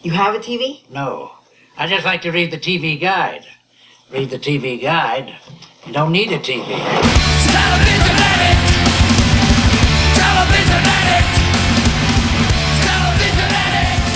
You have a TV? No. I just like to read the TV guide. Read the TV guide. You don't need a TV. Television addict! Television addict! Television addict!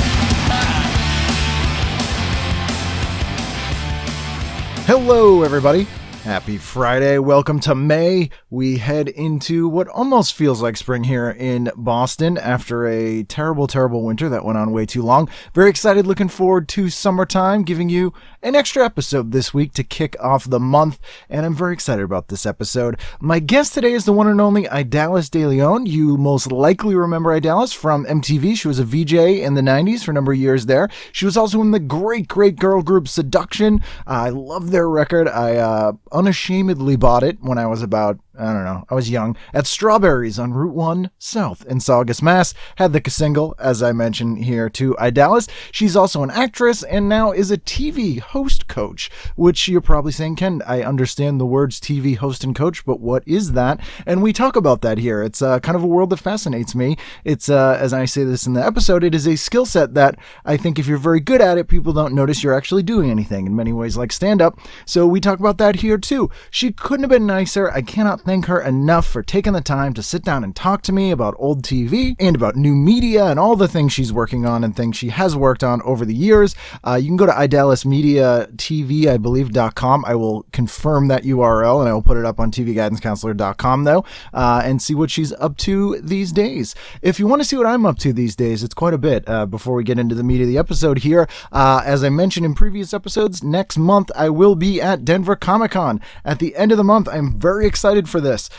Hello, everybody. Happy Friday. Welcome to May. We head into what almost feels like spring here in Boston after a terrible, terrible winter that went on way too long. Very excited, looking forward to summertime, giving you an extra episode this week to kick off the month, and I'm very excited about this episode. My guest today is the one and only Idalis Deleon. You most likely remember Idalis from MTV. She was a VJ in the 90s for a number of years there. She was also in the great girl group Seduction. I love their record. I unashamedly bought it when I was about, I was young, at Strawberries on Route 1 South in Saugus, Mass. Had the single, as I mentioned here, to Idalis. She's also an actress and now is a TV host coach, which you're probably saying, Ken, I understand the words TV host and coach, but what is that? And we talk about that here. It's kind of a world that fascinates me. It's, as I say this in the episode, it is a skill set that I think if you're very good at it, people don't notice you're actually doing anything in many ways like stand-up. So we talk about that here too. She couldn't have been nicer. I cannot thank her enough for taking the time to sit down and talk to me about old TV and about new media and all the things she's working on and things she has worked on over the years. You can go to idalismediatv, I believe.com. I will confirm that URL and I will put it up on tvguidancecounselor.com though, and see what she's up to these days. If you want to see what I'm up to these days, it's quite a bit. Before we get into the meat of the episode here, as I mentioned in previous episodes, next month I will be at Denver Comic-Con at the end of the month. I'm very excited for this.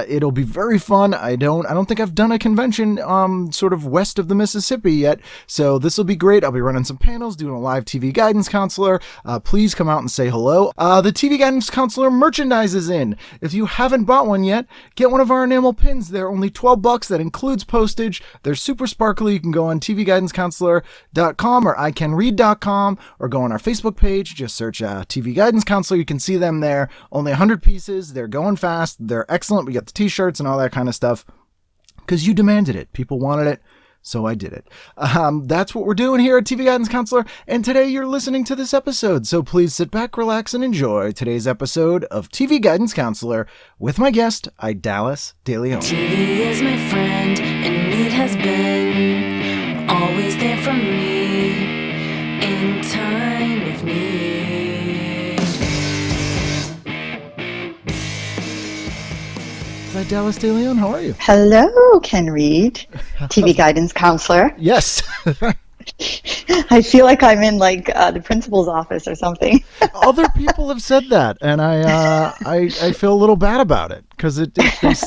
It'll be very fun. I don't think I've done a convention sort of west of the Mississippi yet, so this will be great. I'll be running some panels, doing a live TV guidance counselor. Please come out and say hello. The TV guidance counselor merchandise is in. If you haven't bought one yet, get one of our enamel pins. They're only $12. That includes postage. They're super sparkly. You can go on tvguidancecounselor.com or icanread.com or go on our Facebook page. Just search TV guidance counselor. You can see them there. Only 100 pieces. They're going fast. They're excellent. We got the t-shirts and all that kind of stuff because you demanded it. People wanted it. So I did it. That's what we're doing here at TV Guidance Counselor. And today you're listening to this episode. So please sit back, relax, and enjoy today's episode of TV Guidance Counselor with my guest, Idalis Deleon. TV is my friend, and it has been always there for me in time of need. Idalis Deleon, how are you? Hello, Ken Reed, TV guidance counselor. Yes. I feel like I'm in the principal's office or something. Other people have said that, and I feel a little bad about it because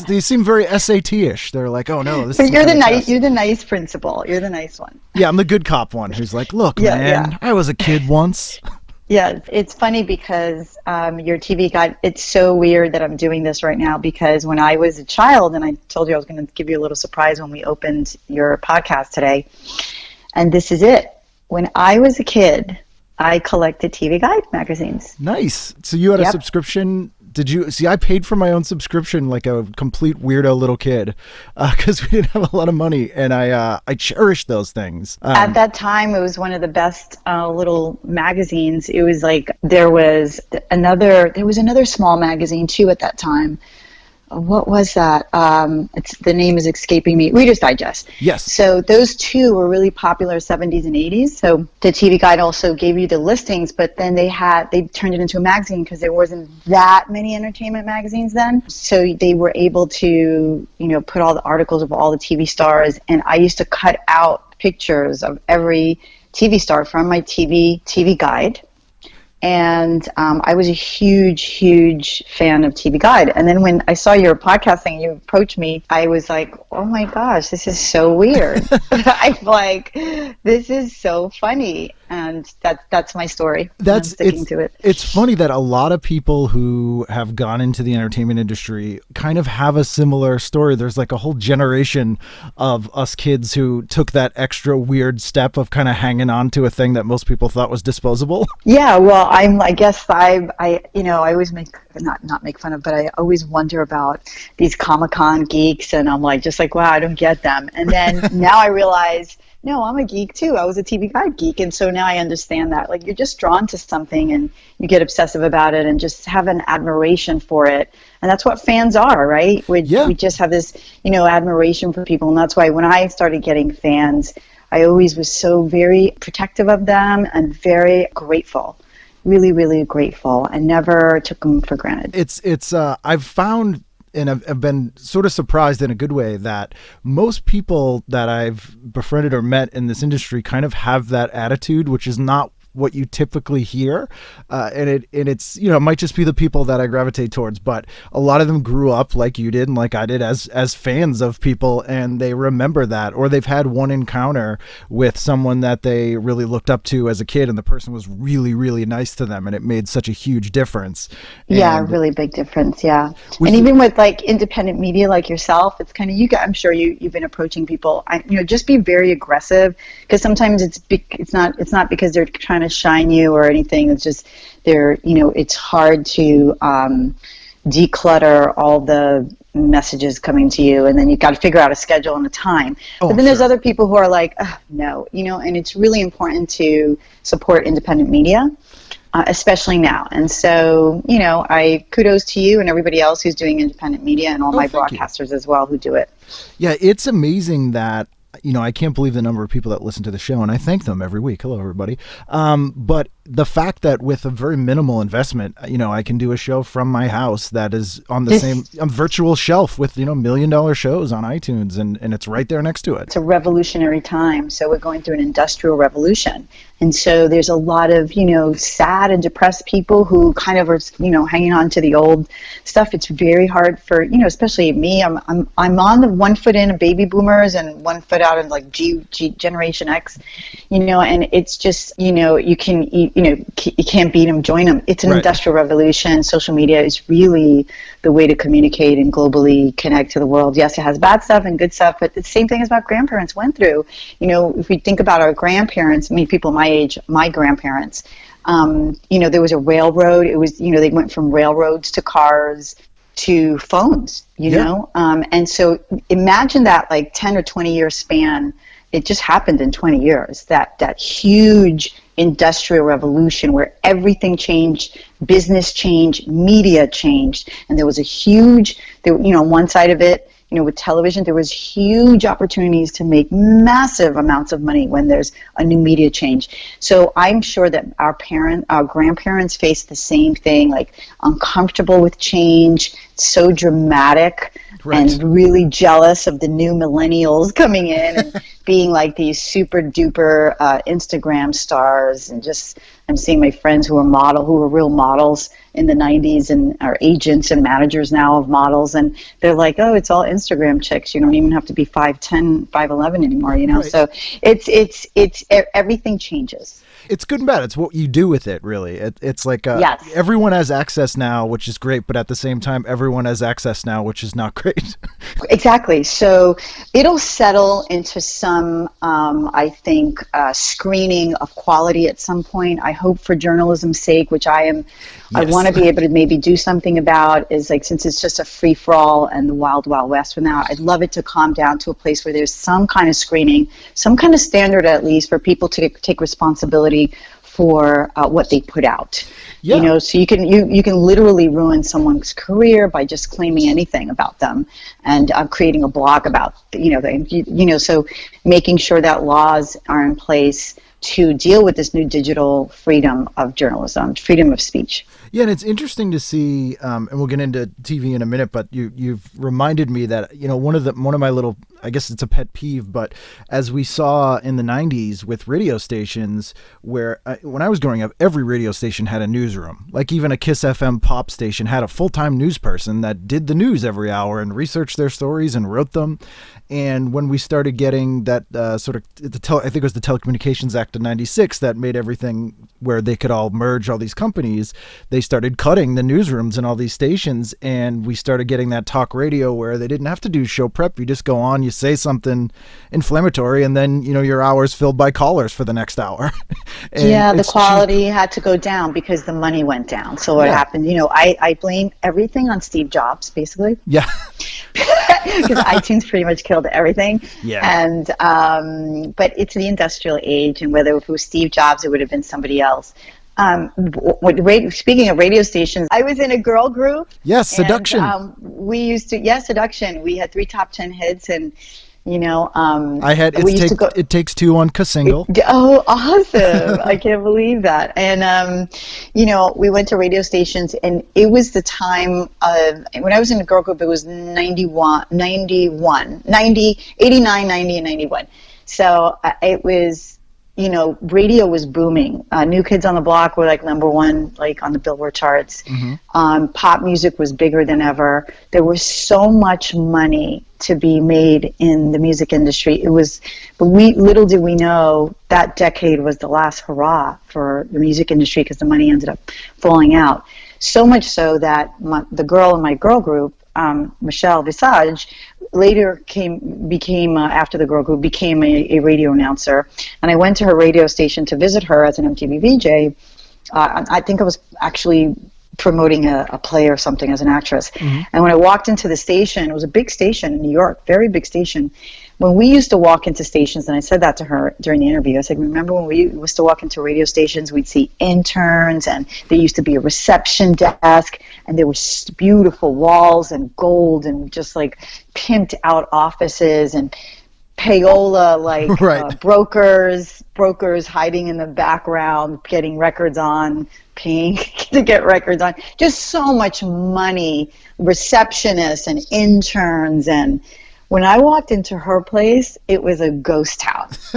they seem very SAT-ish. They're like, oh no, this. But you're the nice principal. You're the nice one. Yeah, I'm the good cop one who's like, look, man, I was a kid once. Yeah, it's funny because your TV guide, it's so weird that I'm doing this right now because when I was a child, and I told you I was going to give you a little surprise when we opened your podcast today, and this is it. When I was a kid, I collected TV guide magazines. Nice. So you had a subscription. Did you see? I paid for my own subscription like a complete weirdo little kid because we didn't have a lot of money, and I cherished those things. At that time, it was one of the best little magazines. It was like there was another small magazine too at that time. What was that? The name is escaping me. Reader's Digest. Yes. So those two were really popular 70s and 80s. So the TV Guide also gave you the listings, but then they turned it into a magazine because there wasn't that many entertainment magazines then. So they were able to, put all the articles of all the TV stars. And I used to cut out pictures of every TV star from my TV Guide. And I was a huge fan of TV Guide. And then when I saw your podcast thing, you approached me, I was like, oh my gosh, this is so weird. I'm like, this is so funny. And that's my story. I'm sticking to it. It's funny that a lot of people who have gone into the entertainment industry kind of have a similar story. There's like a whole generation of us kids who took that extra weird step of kind of hanging on to a thing that most people thought was disposable. Yeah, well, I guess I always not make fun of, but I always wonder about these Comic-Con geeks, and I'm like, just like, wow, I don't get them. And then now I realize, no, I'm a geek too. I was a TV Guide geek, and so now I understand that. Like, you're just drawn to something, and you get obsessive about it, and just have an admiration for it. And that's what fans are, right? We just have this, admiration for people, and that's why when I started getting fans, I always was so very protective of them and very grateful, really, really grateful, and never took them for granted. I've found, and I've been sort of surprised in a good way, that most people that I've befriended or met in this industry kind of have that attitude, which is not what you typically hear, and it's it might just be the people that I gravitate towards, but a lot of them grew up like you did and like I did as fans of people, and they remember that, or they've had one encounter with someone that they really looked up to as a kid, and the person was really, really nice to them, and it made such a huge difference. Yeah, really big difference. Yeah, and even with like independent media like yourself, it's kind of I'm sure you've been approaching people. Just be very aggressive, because sometimes it's not because they're trying to shine you or anything. It's just it's hard to declutter all the messages coming to you, and then you've got to figure out a schedule and a time. But then there's other people who are like, no, and it's really important to support independent media, especially now. And so, I kudos to you and everybody else who's doing independent media, and all my broadcasters as well who do it. Yeah, it's amazing that I can't believe the number of people that listen to the show, and I thank them every week. Hello, everybody. But the fact that with a very minimal investment, I can do a show from my house that is on the same virtual shelf with, $1 million shows on iTunes, and it's right there next to it. It's a revolutionary time. So we're going through an industrial revolution. And so there's a lot of, sad and depressed people who kind of are, hanging on to the old stuff. It's very hard for, especially me. I'm on the 1 foot in of baby boomers and 1 foot out of like G Generation X, and it's just, you can't beat them, join them. It's an industrial revolution. Social media is really the way to communicate and globally connect to the world. Yes, it has bad stuff and good stuff, but the same thing as my grandparents went through. If we think about our grandparents, people my age, my grandparents, there was a railroad. It was, they went from railroads to cars to phones, and so imagine that like 10 or 20 year span. It just happened in 20 years, that huge industrial revolution where everything changed, business changed, media changed, and there was a huge, on one side of it, with television, there was huge opportunities to make massive amounts of money when there's a new media change. So I'm sure that our grandparents faced the same thing, like uncomfortable with change, so dramatic, and really jealous of the new millennials coming in and being like these super duper Instagram stars. And just, I'm seeing my friends who were real models in the 90s and are agents and managers now of models, and they're like, oh, it's all Instagram chicks. You don't even have to be 5'10", 5'11" anymore, So it's everything changes. It's good and bad. It's what you do with it, really. It's like everyone has access now, which is great, but at the same time, everyone has access now, which is not great. Exactly. So it'll settle into some, I think, screening of quality at some point. I hope for journalism's sake, which I want to be able to maybe do something about, is like, since it's just a free-for-all and the wild, wild west for now, I'd love it to calm down to a place where there's some kind of screening, some kind of standard at least for people to take responsibility for what they put out. So you can literally ruin someone's career by just claiming anything about them and creating a blog about so making sure that laws are in place to deal with this new digital freedom of journalism, freedom of speech. Yeah, and it's interesting to see, and we'll get into TV in a minute, but you've reminded me that, one of my little, I guess it's a pet peeve, but as we saw in the 90s with radio stations, where when I was growing up, every radio station had a newsroom. Like even a Kiss FM pop station had a full-time news person that did the news every hour and researched their stories and wrote them. And when we started getting that I think it was the Telecommunications Act Act of 96 that made everything where they could all merge all these companies, they started cutting the newsrooms in all these stations, and we started getting that talk radio where they didn't have to do show prep. You just go on, you say something inflammatory, and then, your hour's filled by callers for the next hour. The quality had to go down because the money went down. So what happened, I blame everything on Steve Jobs, basically. Yeah. Because iTunes pretty much killed everything. Yeah. And but it's the industrial age, and whether it was Steve Jobs, it would have been somebody else. Speaking of radio stations, I was in a girl group. Yes, Seduction. And, we used to, Seduction. We had 3 top 10 hits, and I had It Takes Two on K-Single. Oh, awesome. I can't believe that. And, we went to radio stations, and it was the time of, when I was in the girl group, it was 89, 90, and 91. So it was, radio was booming. New Kids on the Block were like number 1, like on the Billboard charts. Mm-hmm. Pop music was bigger than ever. There was so much money to be made in the music industry. But little did we know that decade was the last hurrah for the music industry, because the money ended up falling out. So much so that the girl in my girl group, Michelle Visage, later became after the girl group, became a radio announcer. And I went to her radio station to visit her as an MTV VJ. I think I was actually promoting a play or something as an actress. Mm-hmm. And when I walked into the station, it was a big station in New York, very big station. When we used to walk into stations, and I said that to her during the interview, I said, remember when we used to walk into radio stations, we'd see interns, and there used to be a reception desk, and there were beautiful walls and gold and just like pimped out offices and payola, like right. brokers hiding in the background, getting records on, paying to get records on. Just so much money, receptionists and interns. And when I walked into her place, it was a ghost house.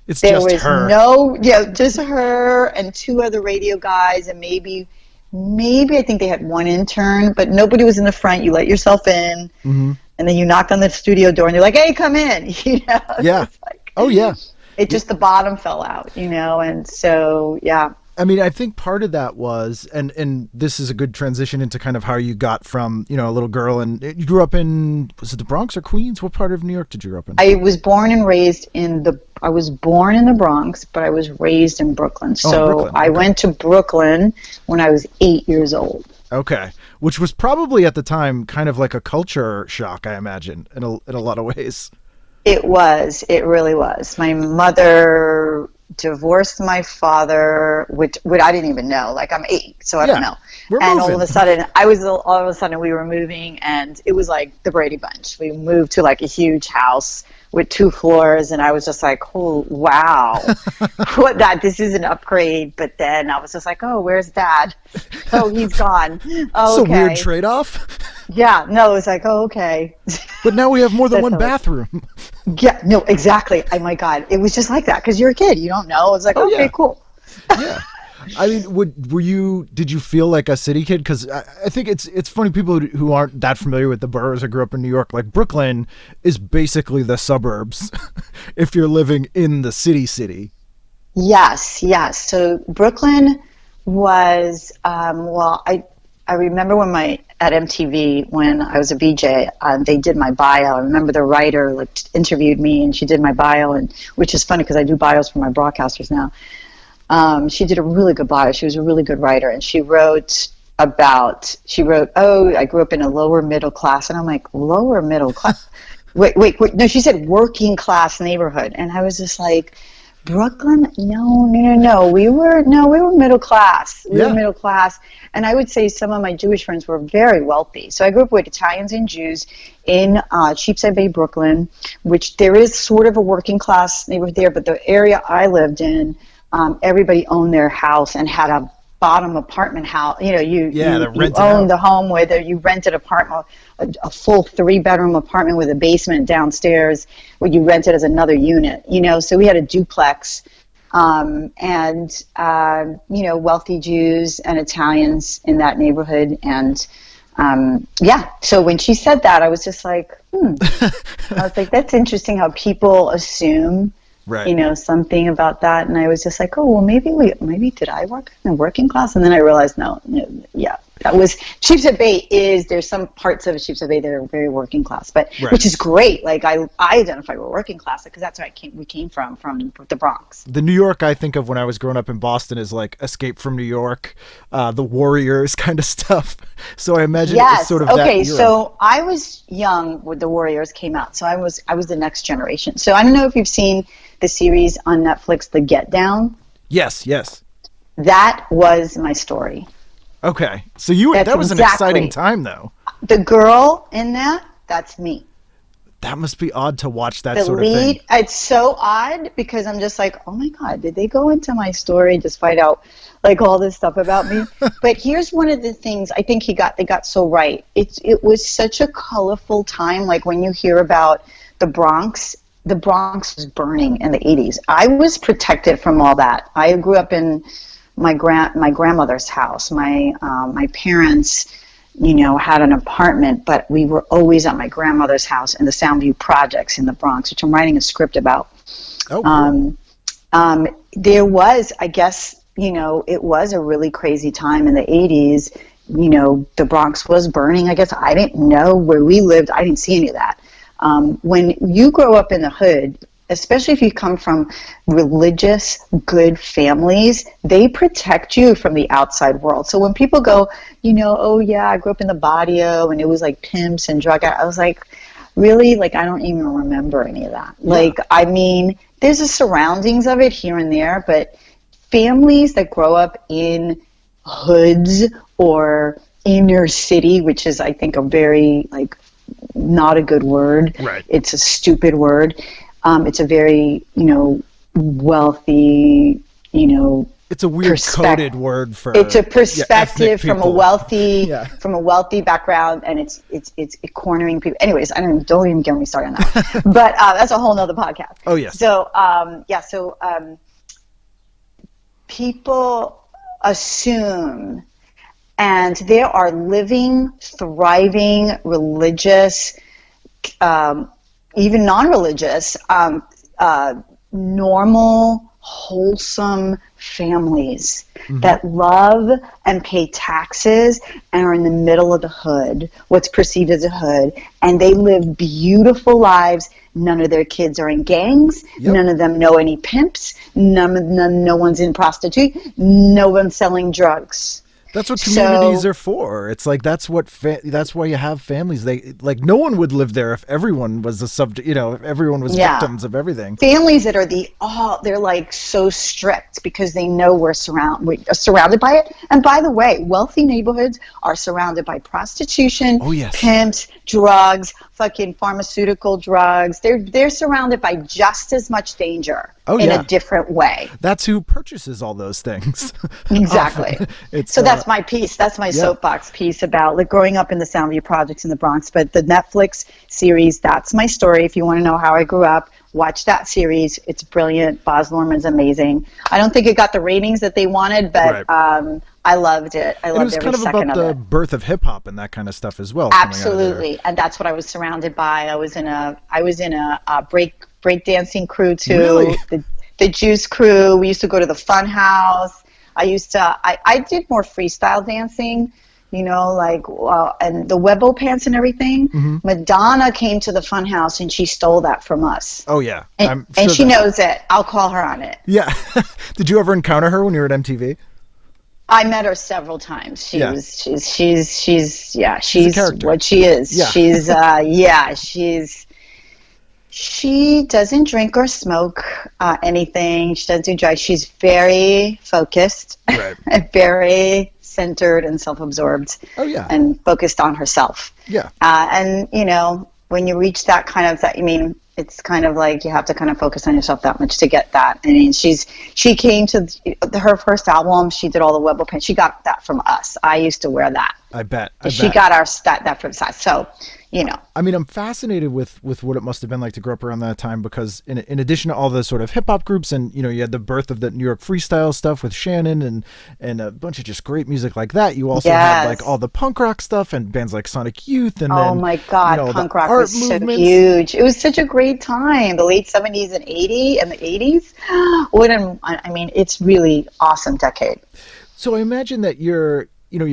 There was her. Just her and 2 other radio guys, and maybe I think they had 1 intern, but nobody was in the front. You let yourself in. Mm-hmm. And then you knocked on the studio door, and they're like, "Hey, come in!" Yeah. It just the bottom fell out, and so yeah. I mean, I think part of that was, and this is a good transition into kind of how you got from, a little girl, and you grew up in, was it the Bronx or Queens? What part of New York did you grow up in? I was born and raised in the Bronx, but I was raised in Brooklyn. So Brooklyn. I went to Brooklyn when I was 8 years old. Okay. Which was probably at the time kind of like a culture shock, I imagine, in a lot of ways. It was. It really was. My mother divorced my father, which I didn't even know. Like, I'm 8, so I don't know. All of a sudden we were moving, and it was like the Brady Bunch. We moved to like a huge house with 2 floors, and I was just like, oh, wow. This is an upgrade. But then I was just like, oh, where's Dad? Oh, he's gone. Oh, it's a weird trade-off. Yeah, no, it's like, oh, okay. But now we have more than one bathroom. Yeah, no, exactly. Oh my God, it was just like that because you're a kid, you don't know. It's like, okay, cool. Yeah, I mean, did you feel like a city kid? Because I think it's funny, people who aren't that familiar with the boroughs or grew up in New York, like Brooklyn is basically the suburbs if you're living in the city. Yes. So Brooklyn was I remember at MTV when I was a VJ, they did my bio. I remember the writer interviewed me, and she did my bio, and which is funny because I do bios for my broadcasters now. She did a really good bio. She was a really good writer, and she wrote, I grew up in a lower middle class, and I'm like, lower middle class? wait, no, she said working class neighborhood, and I was just like, Brooklyn? No. We were middle class. We were middle class. And I would say some of my Jewish friends were very wealthy. So I grew up with Italians and Jews in Cheapside Bay, Brooklyn, which there is sort of a working class neighborhood there. But the area I lived in, everybody owned their house and had a bottom apartment house. You owned the home, whether you rented apartment, a full 3-bedroom apartment with a basement downstairs, where you rented as another unit. So we had a duplex, and wealthy Jews and Italians in that neighborhood, and So when she said that, I was just like, I was like, that's interesting how people assume Right. You know, something about that. And I was just like, oh, well, maybe did I work in the working class? And then I realized, no, yeah, that was, Sheep's Head Bay there's some parts of Sheep's Head Bay that are very working class, but Right. which is great. Like I identify with working class because that's where we came from the Bronx. The New York I think of when I was growing up in Boston is like Escape from New York, the Warriors kind of stuff. So I imagine it was sort of that era. So I was young when the Warriors came out. So I was the next generation. So I don't know if you've seen the series on Netflix, The Get Down. Yes. That was my story. Okay. So that was an exciting time though. The girl in that's me. That must be odd to watch that The sort lead, of thing. It's so odd because I'm just like, oh my God, did they go into my story and just find out like all this stuff about me? But here's one of the things I think they got so right. It was such a colorful time. Like when you hear about the Bronx was burning in the 80s. I was protected from all that. I grew up in my grandmother's house. My parents, you know, had an apartment, but we were always at my grandmother's house in the Soundview Projects in the Bronx, which I'm writing a script about. Oh, cool. There was, I guess, you know, it was a really crazy time in the 80s. You know, the Bronx was burning. I guess I didn't know where we lived. I didn't see any of that. When you grow up in the hood, especially if you come from religious, good families, they protect you from the outside world. So when people go, you know, oh yeah, I grew up in the barrio and it was like pimps and drug, I was like, really? Like, I don't even remember any of that. Yeah. Like, I mean, there's the surroundings of it here and there, but families that grow up in hoods or inner city, which is, I think, a very, like, not a good word. Right. It's a stupid word. It's a very, you know, wealthy, you know, it's a weird coded word for it's a perspective from a wealthy from a wealthy background, and it's cornering people. Anyways, don't even get me started on that. But that's a whole nother podcast. Oh yes. So people assume, and there are living, thriving, religious, even non-religious, normal, wholesome families that love and pay taxes and are in the middle of the hood, what's perceived as a hood, and they live beautiful lives. None of their kids are in gangs. Yep. None of them know any pimps. No one's in prostitution. No one's selling drugs. That's what communities are for. It's like that's why you have families. They like no one would live there if everyone was a subject. You know, if everyone was victims of everything. Families that are they're like so strict because they know we're surrounded by it. And by the way, wealthy neighborhoods are surrounded by prostitution, pimps, drugs, fucking pharmaceutical drugs. They're surrounded by just as much danger in a different way. That's who purchases all those things. Exactly. That's my piece. That's my soapbox piece about like growing up in the Soundview Projects in the Bronx. But the Netflix series, that's my story. If you want to know how I grew up, watch that series. It's brilliant. Baz Luhrmann's amazing. I don't think it got the ratings that they wanted, but I loved it. I loved every second of it. It was kind of about the birth of hip hop and that kind of stuff as well. Absolutely, and that's what I was surrounded by. I was in a break dancing crew too. Really? The Juice Crew. We used to go to the Fun House. I did more freestyle dancing, you know, like, and the Webo pants and everything. Mm-hmm. Madonna came to the Fun House and she stole that from us. Oh, yeah. And she knows it. I'll call her on it. Yeah. Did you ever encounter her when you were at MTV? I met her several times. She's what she is. Yeah. She doesn't drink or smoke anything. She doesn't do drugs. She's very focused, and very centered and self-absorbed. Oh yeah, and focused on herself. Yeah, and you know, when you reach that kind of it's kind of like you have to kind of focus on yourself that much to get that. I mean, she came to her first album. She did all the Webo pants. She got that from us. I used to wear that. I bet. She got that from us. So, I mean, I'm fascinated with what it must have been like to grow up around that time, because in addition to all the sort of hip hop groups, and you had the birth of the New York freestyle stuff with Shannon and a bunch of just great music like that. You also had like all the punk rock stuff and bands like Sonic Youth, and oh my God, punk rock was so huge. It was such a great time. The late 70s and 80s. I mean, it's really awesome decade. So I imagine that you're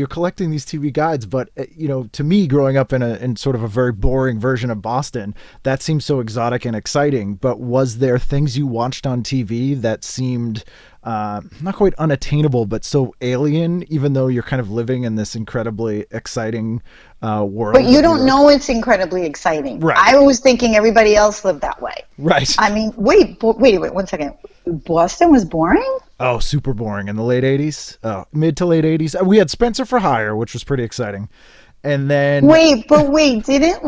collecting these TV guides, but to me, growing up in sort of a very boring version of Boston, that seems so exotic and exciting. But was there things you watched on TV that seemed not quite unattainable, but so alien, even though you're kind of living in this incredibly exciting world? But you don't know it's incredibly exciting. Right. I was thinking everybody else lived that way. Right. I mean, wait, 1 second. Boston was boring? Oh, super boring in the late 80s, mid to late 80s. We had Spencer for Hire, which was pretty exciting. And then wait, didn't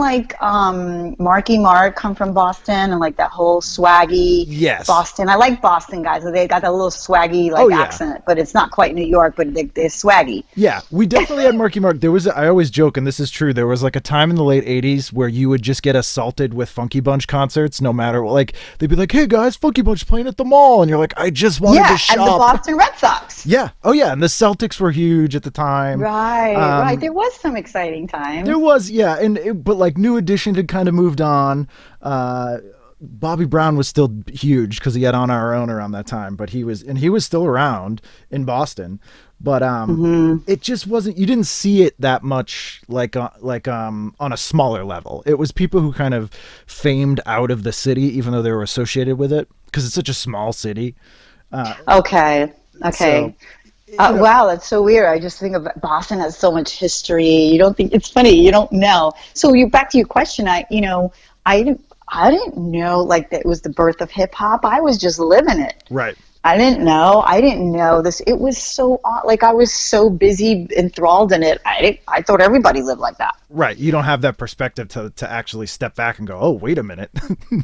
Marky Mark come from Boston, and like that whole swaggy Boston? I like Boston guys. They got that little swaggy accent, but it's not quite New York, but they're swaggy. Yeah, we definitely had Marky Mark. I always joke, and this is true, there was like a time in the late 80s where you would just get assaulted with Funky Bunch concerts, no matter what. Like, they'd be like, hey guys, Funky Bunch playing at the mall, and you're like, I just wanted to shop. And the Boston Red Sox. Yeah. Oh yeah, and the Celtics were huge at the time. Right. There was some exciting time. There was, yeah, but like New Edition had kind of moved on. Bobby Brown was still huge because he had On Our Own around that time, but he was still around in Boston. But it just wasn't. You didn't see it that much on a smaller level. It was people who kind of famed out of the city, even though they were associated with it, because it's such a small city. Okay. So, wow, that's so weird. I just think of Boston has so much history. You don't think it's funny. You don't know. So back to your question. I didn't know like that it was the birth of hip hop. I was just living it. Right. I didn't know this. It was so odd. Like I was so busy enthralled in it. I thought everybody lived like that. Right. You don't have that perspective to actually step back and go, oh, wait a minute.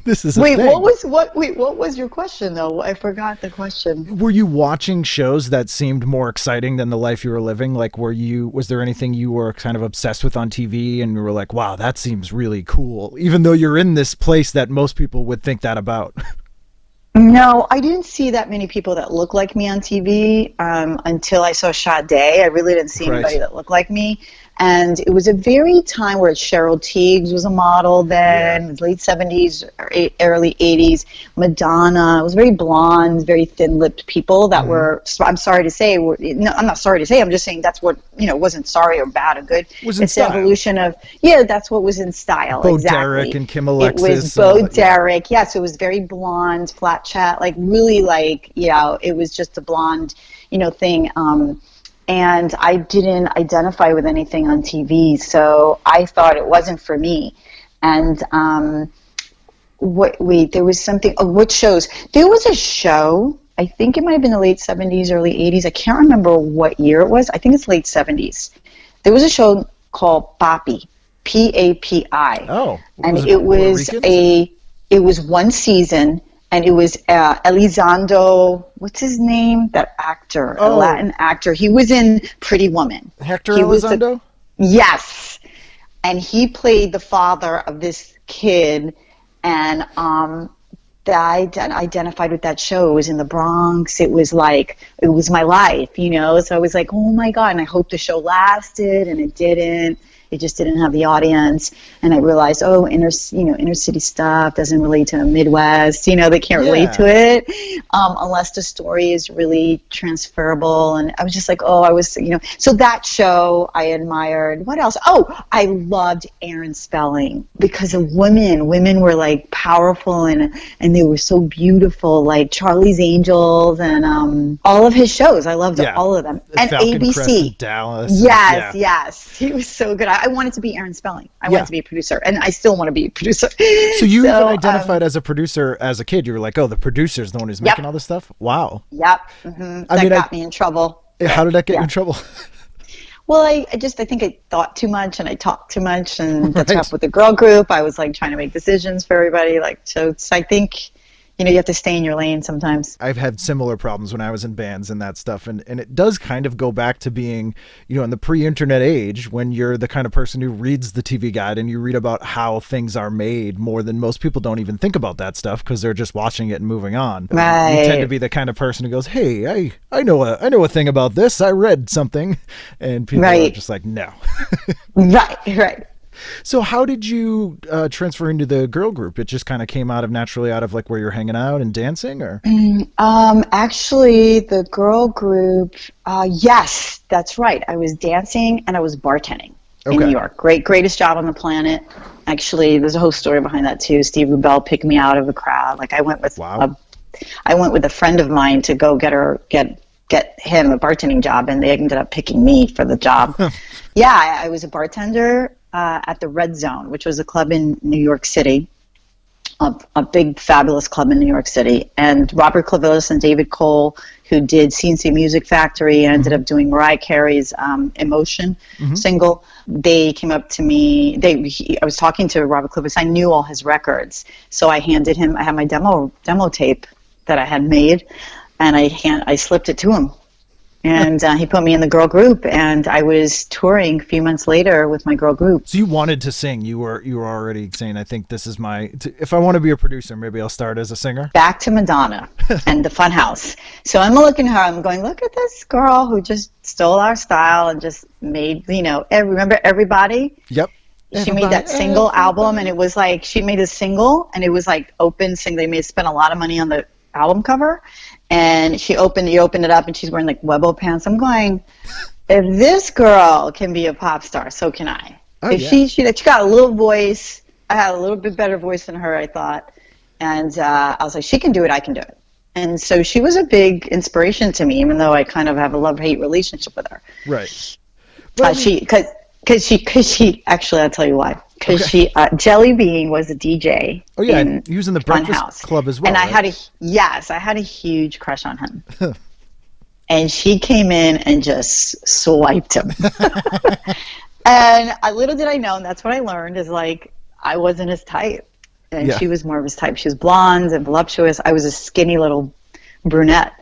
This is a thing. What was your question though? I forgot the question. Were you watching shows that seemed more exciting than the life you were living? Like, was there anything you were kind of obsessed with on TV and you were like, wow, that seems really cool, even though you're in this place that most people would think that about? No, I didn't see that many people that look like me on TV until I saw Sade. I really didn't see anybody that looked like me. And it was a very time where Cheryl Tiegs was a model then, late 70s, early 80s. Madonna. It was very blonde, very thin-lipped people that were, I'm sorry to say, no, I'm not sorry to say, I'm just saying that's what, wasn't sorry or bad or good. It's the evolution of, that's what was in style. Bo exactly. Derek and Kim Alexis. It was Bo Derek, yes, it was very blonde, flat chat, like really like, it was just a blonde, thing. And I didn't identify with anything on TV, so I thought it wasn't for me. And there was something. Oh, what shows? There was a show. I think it might have been the late 70s, early 80s. I can't remember what year it was. I think it's late 70s. There was a show called Papi, Papi. Oh, and it was one season. And it was Elizondo, what's his name? That actor, a Latin actor. He was in Pretty Woman. Hector Alejandro? Yes. And he played the father of this kid. And I identified with that show. It was in the Bronx. It was like, it was my life, So I was like, oh my God. And I hope the show lasted, and it didn't. It just didn't have the audience, and I realized, inner city stuff doesn't relate to the Midwest. They can't relate to it unless the story is really transferable. And I was just like, so that show I admired. What else? Oh, I loved Aaron Spelling because of women. Women were like powerful and they were so beautiful, like Charlie's Angels and all of his shows. I loved all of them. And Falcon ABC, Crest, Dallas. Yes, he was so good. I wanted to be Aaron Spelling. I wanted to be a producer, and I still want to be a producer. So you even identified as a producer as a kid. You were like, oh, the producer's the one who's making all this stuff? Wow. Yep. Mm-hmm. That got me in trouble. How did that get you in trouble? Well, I think I thought too much and I talked too much, and that's up with the girl group. I was like trying to make decisions for everybody. So I think, you have to stay in your lane sometimes. I've had similar problems when I was in bands and that stuff. And it does kind of go back to being, in the pre-internet age, when you're the kind of person who reads the TV guide and you read about how things are made more than most people don't even think about that stuff because they're just watching it and moving on. Right. You tend to be the kind of person who goes, hey, I know a thing about this. I read something. And people are just like, no. Right. So how did you transfer into the girl group? It just kind of came naturally out of like where you're hanging out and dancing, or? Actually, the girl group, yes, that's right. I was dancing and I was bartending in New York. Greatest job on the planet. Actually, there's a whole story behind that too. Steve Rubell picked me out of a crowd. Like I went with a friend of mine to go get him a bartending job, and they ended up picking me for the job. Yeah, I was a bartender at the Red Zone, which was a club in New York City, a big, fabulous club in New York City. And Robert Clavillis and David Cole, who did CNC Music Factory and ended up doing Mariah Carey's Emotion single, they came up to me. I was talking to Robert Clavillis. I knew all his records. So I handed him, I had my demo tape that I had made, and I slipped it to him. And he put me in the girl group, and I was touring a few months later with my girl group. So you wanted to sing. You were already saying, I think this is if I want to be a producer, maybe I'll start as a singer. Back to Madonna and the Funhouse. So I'm looking at her, I'm going, look at this girl who just stole our style and just made, remember Everybody? Yep. She made that single album, and it was like, she made a single, and it was like open single. They spent a lot of money on the album cover. And you open it up, and she's wearing like Webo pants. I'm going, if this girl can be a pop star, so can I. She got a little voice. I had a little bit better voice than her, I thought. And I was like, she can do it, I can do it. And so she was a big inspiration to me, even though I kind of have a love-hate relationship with her. Right. Because she, actually, I'll tell you why. Because Jelly Bean was a DJ. Oh yeah, and he was in the Breakfast Club as well. And I had a huge crush on him. And she came in and just swiped him. And little did I know, and that's what I learned, is like I wasn't his type, and she was more of his type. She was blonde and voluptuous. I was a skinny little brunette.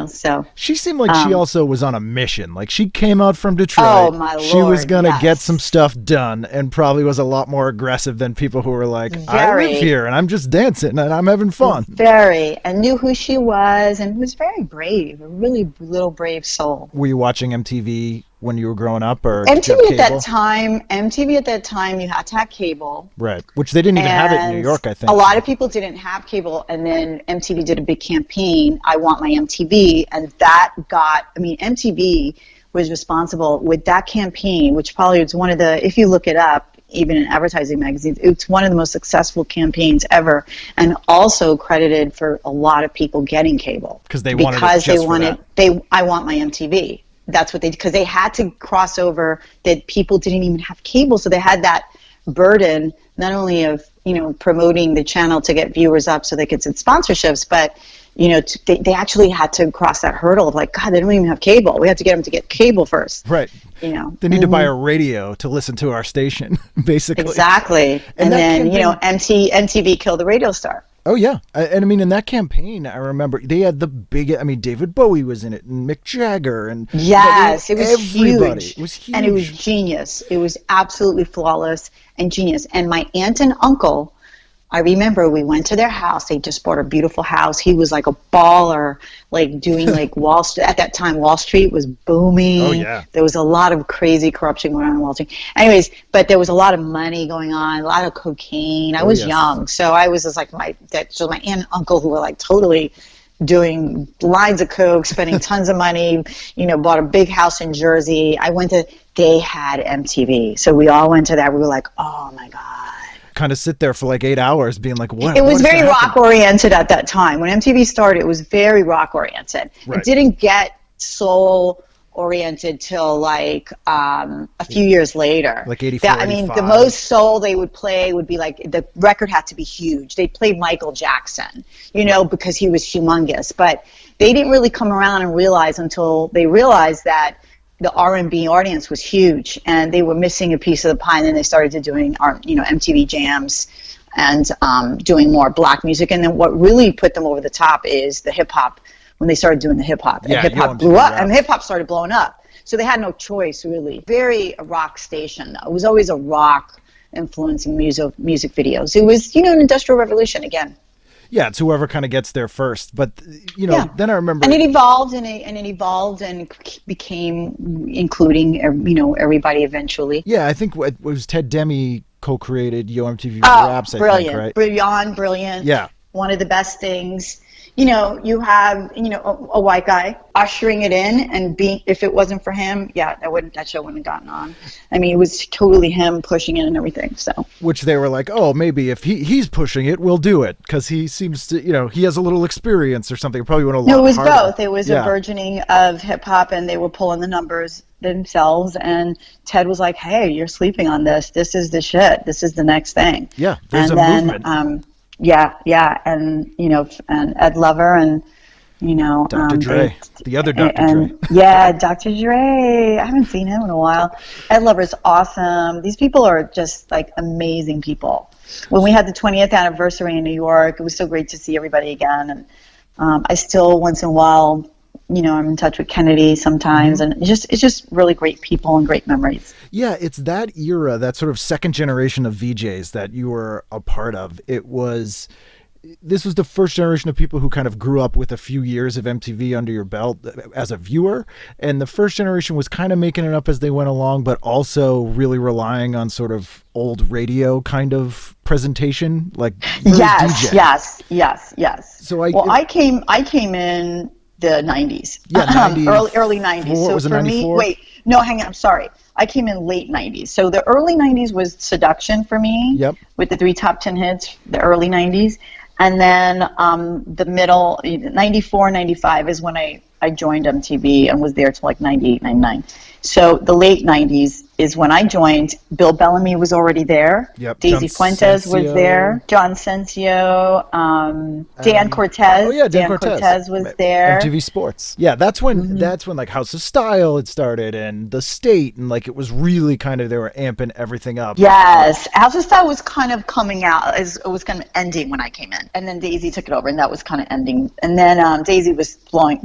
So she seemed like she also was on a mission. Like she came out from Detroit. Oh my Lord! She was gonna get some stuff done, and probably was a lot more aggressive than people who were like, I live here and I'm just dancing and I'm having fun. And knew who she was, and was very brave. A really little brave soul. Were you watching MTV when you were growing up, or MTV at that time? MTV at that time, you had to have cable, right? Which they didn't even have it in New York, I think. A lot of people didn't have cable, and then MTV did a big campaign, I Want My MTV, and that MTV was responsible with that campaign, which probably was one of the, if you look it up, even in advertising magazines, it's one of the most successful campaigns ever, and also credited for a lot of people getting cable because they wanted I Want My MTV. That's what because they had to cross over that people didn't even have cable, so they had that burden not only of promoting the channel to get viewers up so they could send sponsorships, but they actually had to cross that hurdle of like, God, they don't even have cable. We have to get them to get cable first. Right. They need to buy a radio to listen to our station, basically. Exactly. And then MTV killed the radio star. Oh, yeah. And I mean, in that campaign, I remember they had the David Bowie was in it, and Mick Jagger. And yes, it was everybody. Huge. It was huge. And it was genius. It was absolutely flawless and genius. And my aunt and uncle, I remember we went to their house. They just bought a beautiful house. He was like a baller, like doing like Wall Street. At that time, Wall Street was booming. Oh, yeah. There was a lot of crazy corruption going on in Wall Street. Anyways, but there was a lot of money going on, a lot of cocaine. I was young. So I was just like my aunt and uncle who were like totally doing lines of coke, spending tons of money, bought a big house in Jersey. They had MTV. So we all went to that. We were like, oh my God. Kind of sit there for like 8 hours being like, what? It was very rock oriented at that time. When MTV started, it was very rock oriented. Right. It didn't get soul oriented till like a few years later. Like 84, the most soul they would play would be like, the record had to be huge. They played Michael Jackson, because he was humongous. But they didn't really come around and realize until they realized that the R&B audience was huge, and they were missing a piece of the pie. And then they started to doing MTV jams, and doing more black music. And then what really put them over the top is the hip hop, when they started doing the hip hop. Yeah, and hip hop blew up, and hip hop started blowing up. So they had no choice, really. Very a rock station, though. It was always a rock influencing music videos. It was, an industrial revolution again. Yeah, it's whoever kind of gets there first. But, then I remember... And it evolved, and became including, everybody eventually. Yeah, I think it was Ted Demme co-created Yo MTV Raps, I think, right? Brilliant. Yeah. One of the best things. You have, a white guy ushering it in, and if it wasn't for him, that show wouldn't have gotten on. I mean, it was totally him pushing it and everything. So, which they were like, oh, maybe if he's pushing it, we'll do it, because he seems to, he has a little experience or something. It probably went a lot. No, it was harder. both. It was a burgeoning of hip hop, and they were pulling the numbers themselves. And Ted was like, "Hey, you're sleeping on this. This is the shit. This is the next thing." Yeah, there's a movement. Yeah, and and Ed Lover, and Dr. Dre, the other Dr. Dre. Yeah, Dr. Dre. I haven't seen him in a while. Ed Lover's awesome. These people are just like amazing people. When we had the 20th anniversary in New York, it was so great to see everybody again. And I still once in a while, I'm in touch with Kennedy sometimes, and it's just really great people and great memories. Yeah, it's that era, that sort of second generation of VJs that you were a part of. This was the first generation of people who kind of grew up with a few years of MTV under your belt as a viewer. And the first generation was kind of making it up as they went along, but also really relying on sort of old radio kind of presentation, like yes. So I came in the 90s. Yeah, 90s. early 90s. So was it for 94? me, hang on, I'm sorry. I came in late 90s. So the early 90s was Seduction for me. Yep. With the 3 top 10 hits, the early 90s. And then the middle, 94, 95 is when I joined MTV and was there till like 98, 99. So the late 90s is when I joined. Bill Bellamy was already there. Yep. Daisy Fuentes was there. John Sensio. Dan Cortez. Oh yeah, Dan Cortez was there. MTV Sports. Yeah, that's when like House of Style had started, and The State, and like it was really kind of, they were amping everything up. Yes, House of Style was kind of coming out, it was kind of ending when I came in, and then Daisy took it over, and that was kind of ending. And then Daisy was blowing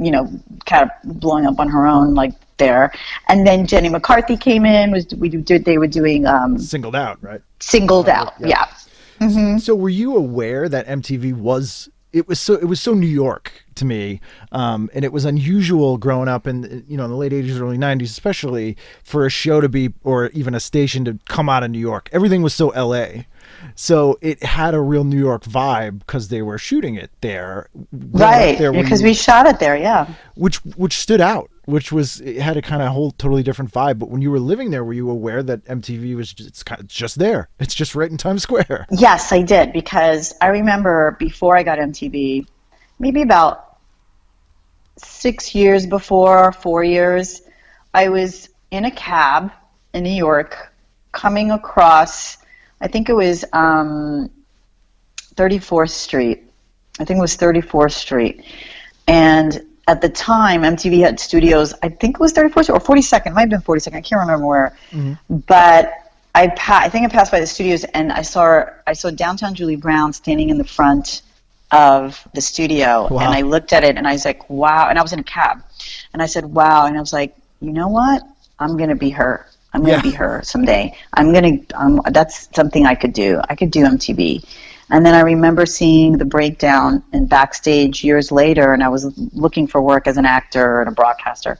up on her own, like there. And then Jenny McCarthy came in. They were doing Singled Out, right? Singled Out, yeah. Mm-hmm. So were you aware that MTV was so New York to me, and it was unusual growing up in the late 80s, early 90s, especially for a show to be, or even a station to come out of New York. Everything was so LA. So it had a real New York vibe because they were shooting it there. Right, because we shot it there, yeah. Which stood out, it had a kind of whole totally different vibe. But when you were living there, were you aware that MTV was just there? It's just right in Times Square. Yes, I did, because I remember before I got MTV, maybe about 6 years before, 4 years, I was in a cab in New York coming across, I think it was 34th Street. I think it was 34th Street. And at the time, MTV had studios, I think it was 34th or 42nd. It might have been 42nd. I can't remember where. Mm-hmm. But I think I passed by the studios, and I saw Downtown Julie Brown standing in the front of the studio. Wow. And I looked at it, and I was like, wow. And I was in a cab. And I said, wow. And I was like, you know what? I'm going to be her. I'm going to be her someday. That's something I could do. I could do MTV. And then I remember seeing the breakdown in backstage years later, and I was looking for work as an actor and a broadcaster.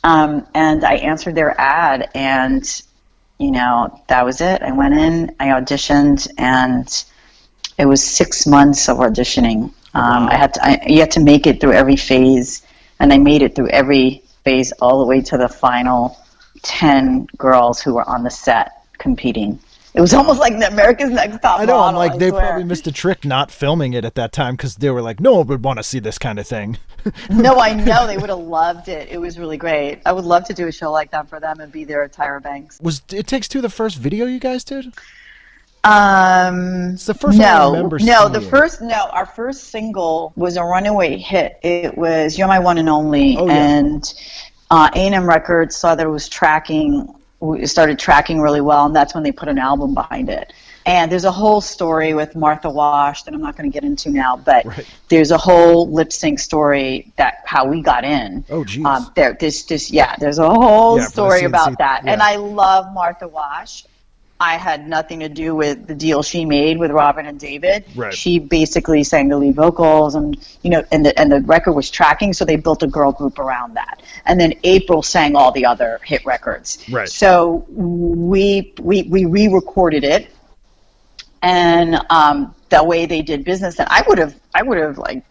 And I answered their ad, and, that was it. I went in, I auditioned, and it was 6 months of auditioning. Wow. You had to make it through every phase, and I made it through every phase all the way to the final 10 girls who were on the set competing. It was almost like the America's Next Top Model. I know, like they probably missed a trick not filming it at that time, because they were like, no one would want to see this kind of thing. No, I know. They would have loved it. It was really great. I would love to do a show like that for them and be their Tyra Banks. Was It Takes Two the first video you guys did? It's the first one I remember seeing. Our first single was a runaway hit. It was You're My One and Only. Oh, yeah. And A&M Records saw that it was started tracking really well, and that's when they put an album behind it. And there's a whole story with Martha Wash that I'm not going to get into now, but there's a whole lip sync story that how we got in. Oh, geez. There's a whole story about that. Yeah. And I love Martha Wash. I had nothing to do with the deal she made with Robin and David. Right. She basically sang the lead vocals, and and the record was tracking, so they built a girl group around that. And then April sang all the other hit records. Right. So we re-recorded it, and the way they did business, and I would have like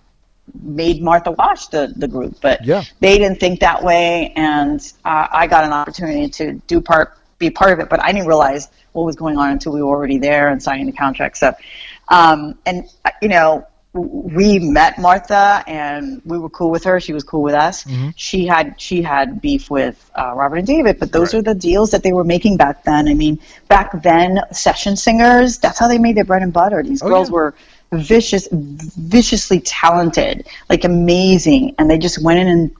made Martha Wash the group, but they didn't think that way, and I got an opportunity to be part of it, but I didn't realize what was going on until we were already there and signing the contract. So, we met Martha and we were cool with her. She was cool with us. Mm-hmm. She had beef with Robert and David, but those are the deals that they were making back then. I mean, back then, session singers, that's how they made their bread and butter. These girls were viciously talented, like amazing, and they just went in and,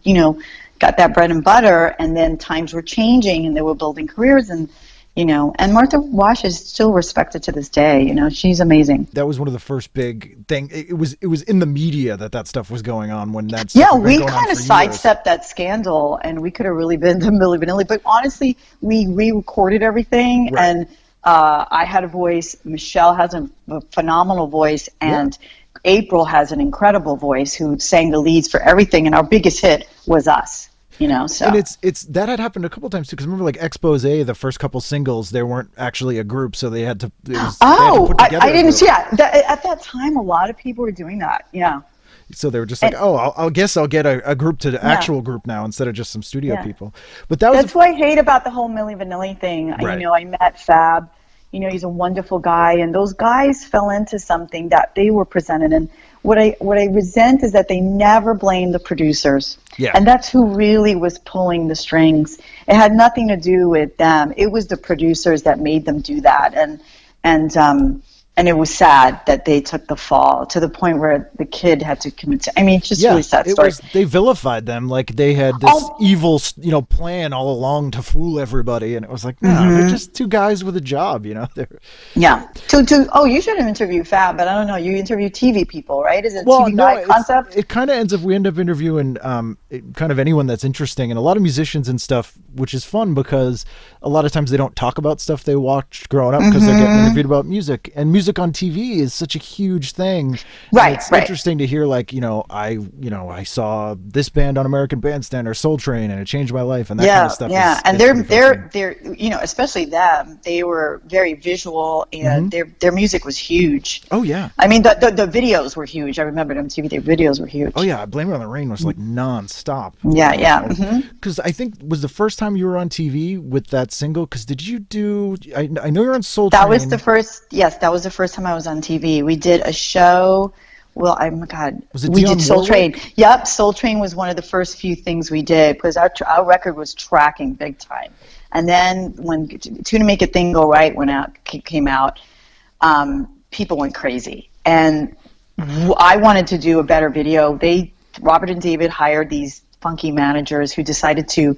got that bread and butter, and then times were changing and they were building careers, and and Martha Wash is still respected to this day. She's amazing. That was one of the first big thing. It was in the media that stuff was going on when that stuff we kind of sidestepped that scandal, and we could have really been to Milli Vanilli, but honestly we re-recorded everything, and I had a voice, Michelle has a phenomenal voice, and April has an incredible voice who sang the leads for everything, and our biggest hit was us. So. And it's that had happened a couple times too, because remember, like Expose, the first couple singles, they weren't actually a group, so they had to. I didn't see that. At that time, a lot of people were doing that. Yeah. So they were just like, I'll guess I'll get a group to the actual group now instead of just some studio people. But that's what I hate about the whole Milli Vanilli thing. Right. I met Fab. He's a wonderful guy, and those guys fell into something that they were presented. And what I resent is that they never blamed the producers. Yeah. And that's who really was pulling the strings. It had nothing to do with them. It was the producers that made them do that. And it was sad that they took the fall to the point where the kid had to commit. It's just really sad story. They vilified them like they had this evil, plan all along to fool everybody, and it was like, no, they're just two guys with a job, Yeah. You should have interviewed Fab, but I don't know. You interview TV people, right? Is it TV guy concept? It kind of ends up we end up interviewing kind of anyone that's interesting, and a lot of musicians and stuff, which is fun because a lot of times they don't talk about stuff they watched growing up because they're getting interviewed about music, and music on TV is such a huge thing. Right. It's interesting to hear, like, I saw this band on American Bandstand or Soul Train and it changed my life, and that kind of stuff. Yeah, and they're especially them, they were very visual, and their music was huge. Oh yeah. I mean, the videos were huge. I remember MTV, their videos were huge. Oh yeah, Blame It on the Rain was like non-stop. Yeah. Because I think was the first time you were on TV with that single. Because did you do? I know you're on Soul Train. That was the first. Yes, that was the first time I was on TV. We did a show. Well, oh my God, we did Soul Train. Yep, Soul Train was one of the first few things we did because our record was tracking big time. And then when To Make a Thing Go Right came out, people went crazy, and I wanted to do a better video. Robert and David hired these funky managers who decided to.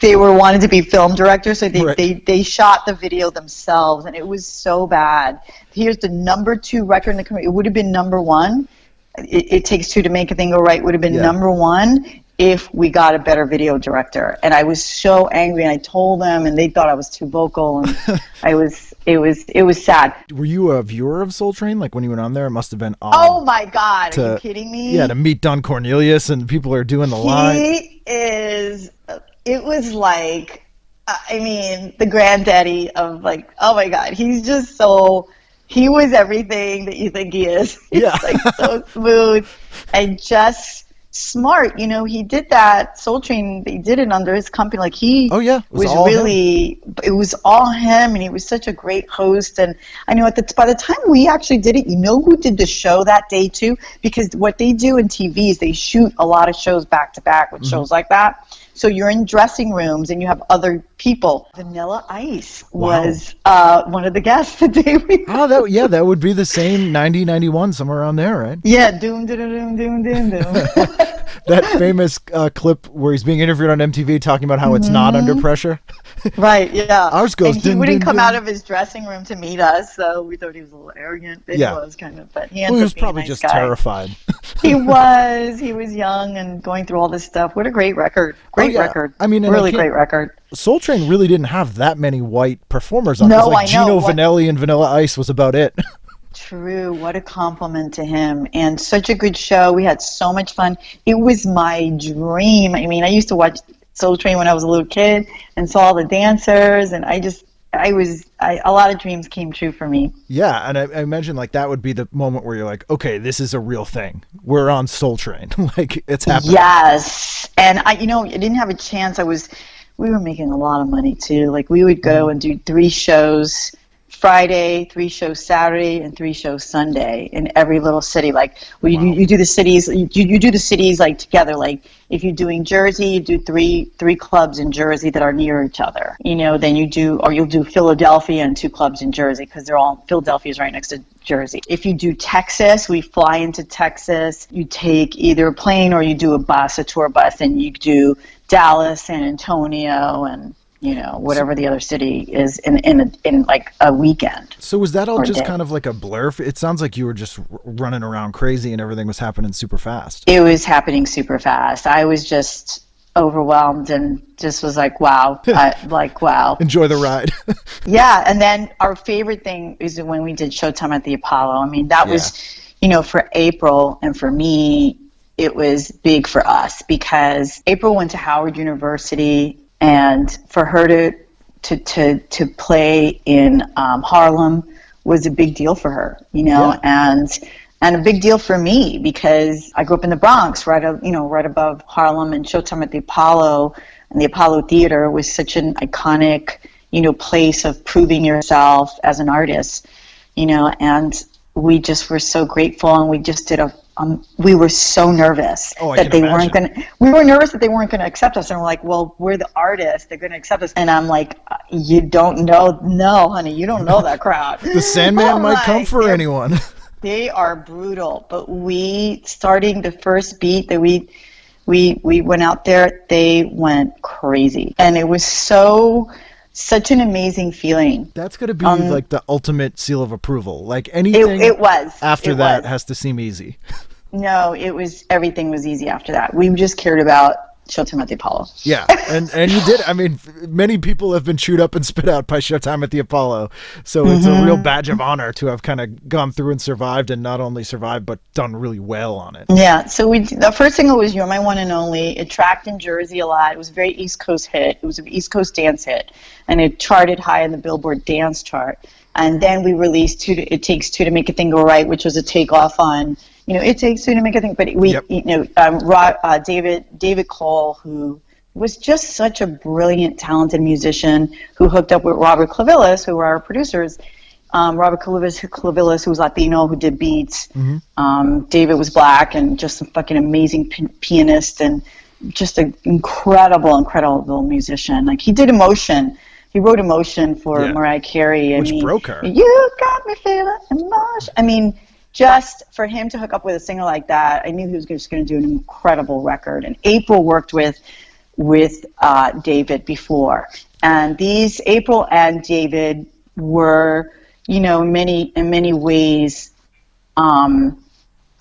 They wanted to be film directors, so they shot the video themselves, and it was so bad. Here's the number 2 record in the country. It would have been number 1. It Takes Two to Make a Thing Go Right would have been number 1 if we got a better video director. And I was so angry, and I told them, and they thought I was too vocal, and it was sad. Were you a viewer of Soul Train? Like when you went on there, it must have been odd. Oh my God, are you kidding me? Yeah, to meet Don Cornelius and people are doing the line. It was like, the granddaddy of like, oh my God, he's just he was everything that you think he is. He's like so smooth and just smart. He did that Soul Train. He did it under his company. Like it was all him, and he was such a great host. And I know by the time we actually did it, who did the show that day too? Because what they do in TV is they shoot a lot of shows back to back with shows like that. So you're in dressing rooms and you have other people. Vanilla Ice was one of the guests the day we. That would be the same 90, 91, somewhere around there, right? Yeah, doom, doom, doom, doom, doom, doom. that famous clip where he's being interviewed on MTV talking about how it's not under pressure. Right, yeah. Ours goes. And he wouldn't come out of his dressing room to meet us, so we thought he was a little arrogant. He was kind of, but he ends he up was being probably a nice just guy. terrified. He was young and going through all this stuff. What a great record. Record. I mean, really great record. Soul Train really didn't have that many white performers on it. No, Like I know. Gino Vanelli and Vanilla Ice was about it. True. What a compliment to him. And such a good show. We had so much fun. It was my dream. I mean, I used to watch Soul Train when I was a little kid and saw all the dancers, and a lot of dreams came true for me. Yeah, and I imagine like that would be the moment where you're like, okay, this is a real thing. We're on Soul Train. Like, it's happening. Yes. And I didn't have a chance. We were making a lot of money too. Like, we would go and do 3 shows Friday, 3 shows Saturday, and 3 shows Sunday in every little city. Like, you do the cities, you do the cities like together. Like, if you're doing Jersey, you do three clubs in Jersey that are near each other. Then you'll do Philadelphia and 2 clubs in Jersey because Philadelphia's right next to Jersey. If you do Texas, we fly into Texas. You take either a plane or you do a tour bus, and you do Dallas, San Antonio, and whatever the other city is in like a weekend. So was that all just kind of like a blur? It sounds like you were just running around crazy and everything was happening super fast. It was happening super fast. I was just overwhelmed and just was like, wow. Wow. Enjoy the ride. Yeah. And then our favorite thing is when we did Showtime at the Apollo. I mean, that was, for April and for me, it was big for us because April went to Howard University. And for her to play in Harlem was a big deal for her, and a big deal for me because I grew up in the Bronx, right above Harlem, and Showtime at the Apollo and the Apollo Theater was such an iconic, place of proving yourself as an artist, and we just were so grateful, and we just did we were so nervous that they weren't going to, we were nervous that they weren't going to accept us. And we're like, well, we're the artists. They're going to accept us. And I'm like, you don't know. No, honey, you don't know that crowd. The Sandman might come for anyone. They are brutal. But starting the first beat that we went out there, they went crazy. And it was such an amazing feeling. That's going to be like the ultimate seal of approval. Like anything it was. After that has to seem easy. No, everything was easy after that. We just cared about Showtime at the Apollo. Yeah, and you did. I mean, many people have been chewed up and spit out by Showtime at the Apollo. So it's a real badge of honor to have kind of gone through and survived, and not only survived, but done really well on it. Yeah, so the first single was You're My One and Only. It tracked in Jersey a lot. It was a very East Coast hit. It was an East Coast dance hit, and it charted high in the Billboard dance chart. And then we released It Takes Two to Make a Thing Go Right, which was a takeoff on, It Takes Two to Make a Thing. But David Cole, who was just such a brilliant, talented musician, who hooked up with Robert Clavillis, who were our producers. Robert Clavillis, who was Latino, who did beats. David was black and just a fucking amazing pianist and just an incredible musician. Like, he did Emotion. He wrote Emotion for Mariah Carey. Which broke her. You got me feeling emotion. I mean, just for him to hook up with a singer like that, I knew he was just going to do an incredible record. And April worked with David before. And April and David were, in many ways,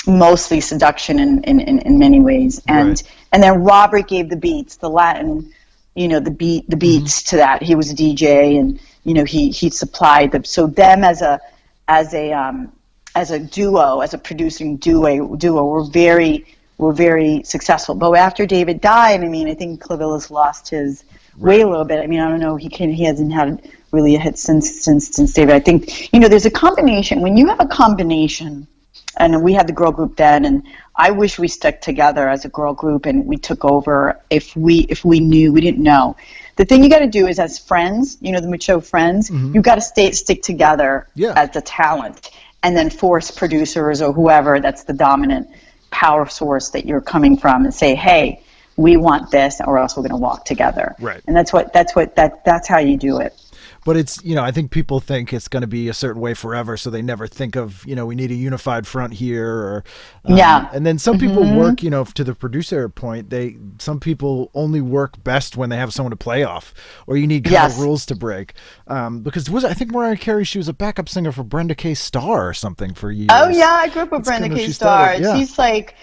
mostly Seduction in many ways. And then Robert gave the beats, the Latin, the beats to that. He was a DJ, and he supplied them. So them as a duo, as a producing duo, were very successful. But after David died, I think Clavillis lost his way a little bit. I don't know. He hasn't had really a hit since David. I think there's a combination. When you have a combination, and we had the girl group then, and I wish we stuck together as a girl group and we took over if we knew. We didn't know. The thing you got to do is, as friends, the mature friends, you got to stick together as the talent, and then force producers or whoever that's the dominant power source that you're coming from and say, hey, we want this, or else we're going to walk together. Right. And that's how you do it. But it's, I think people think it's going to be a certain way forever, so they never think of, we need a unified front here. Or and then some people work, to the producer point, some people only work best when they have someone to play off, or you need kind of rules to break. Because I think Mariah Carey, she was a backup singer for Brenda K. Starr or something for years. Oh yeah, I grew up with Brenda K. Starr. She's like,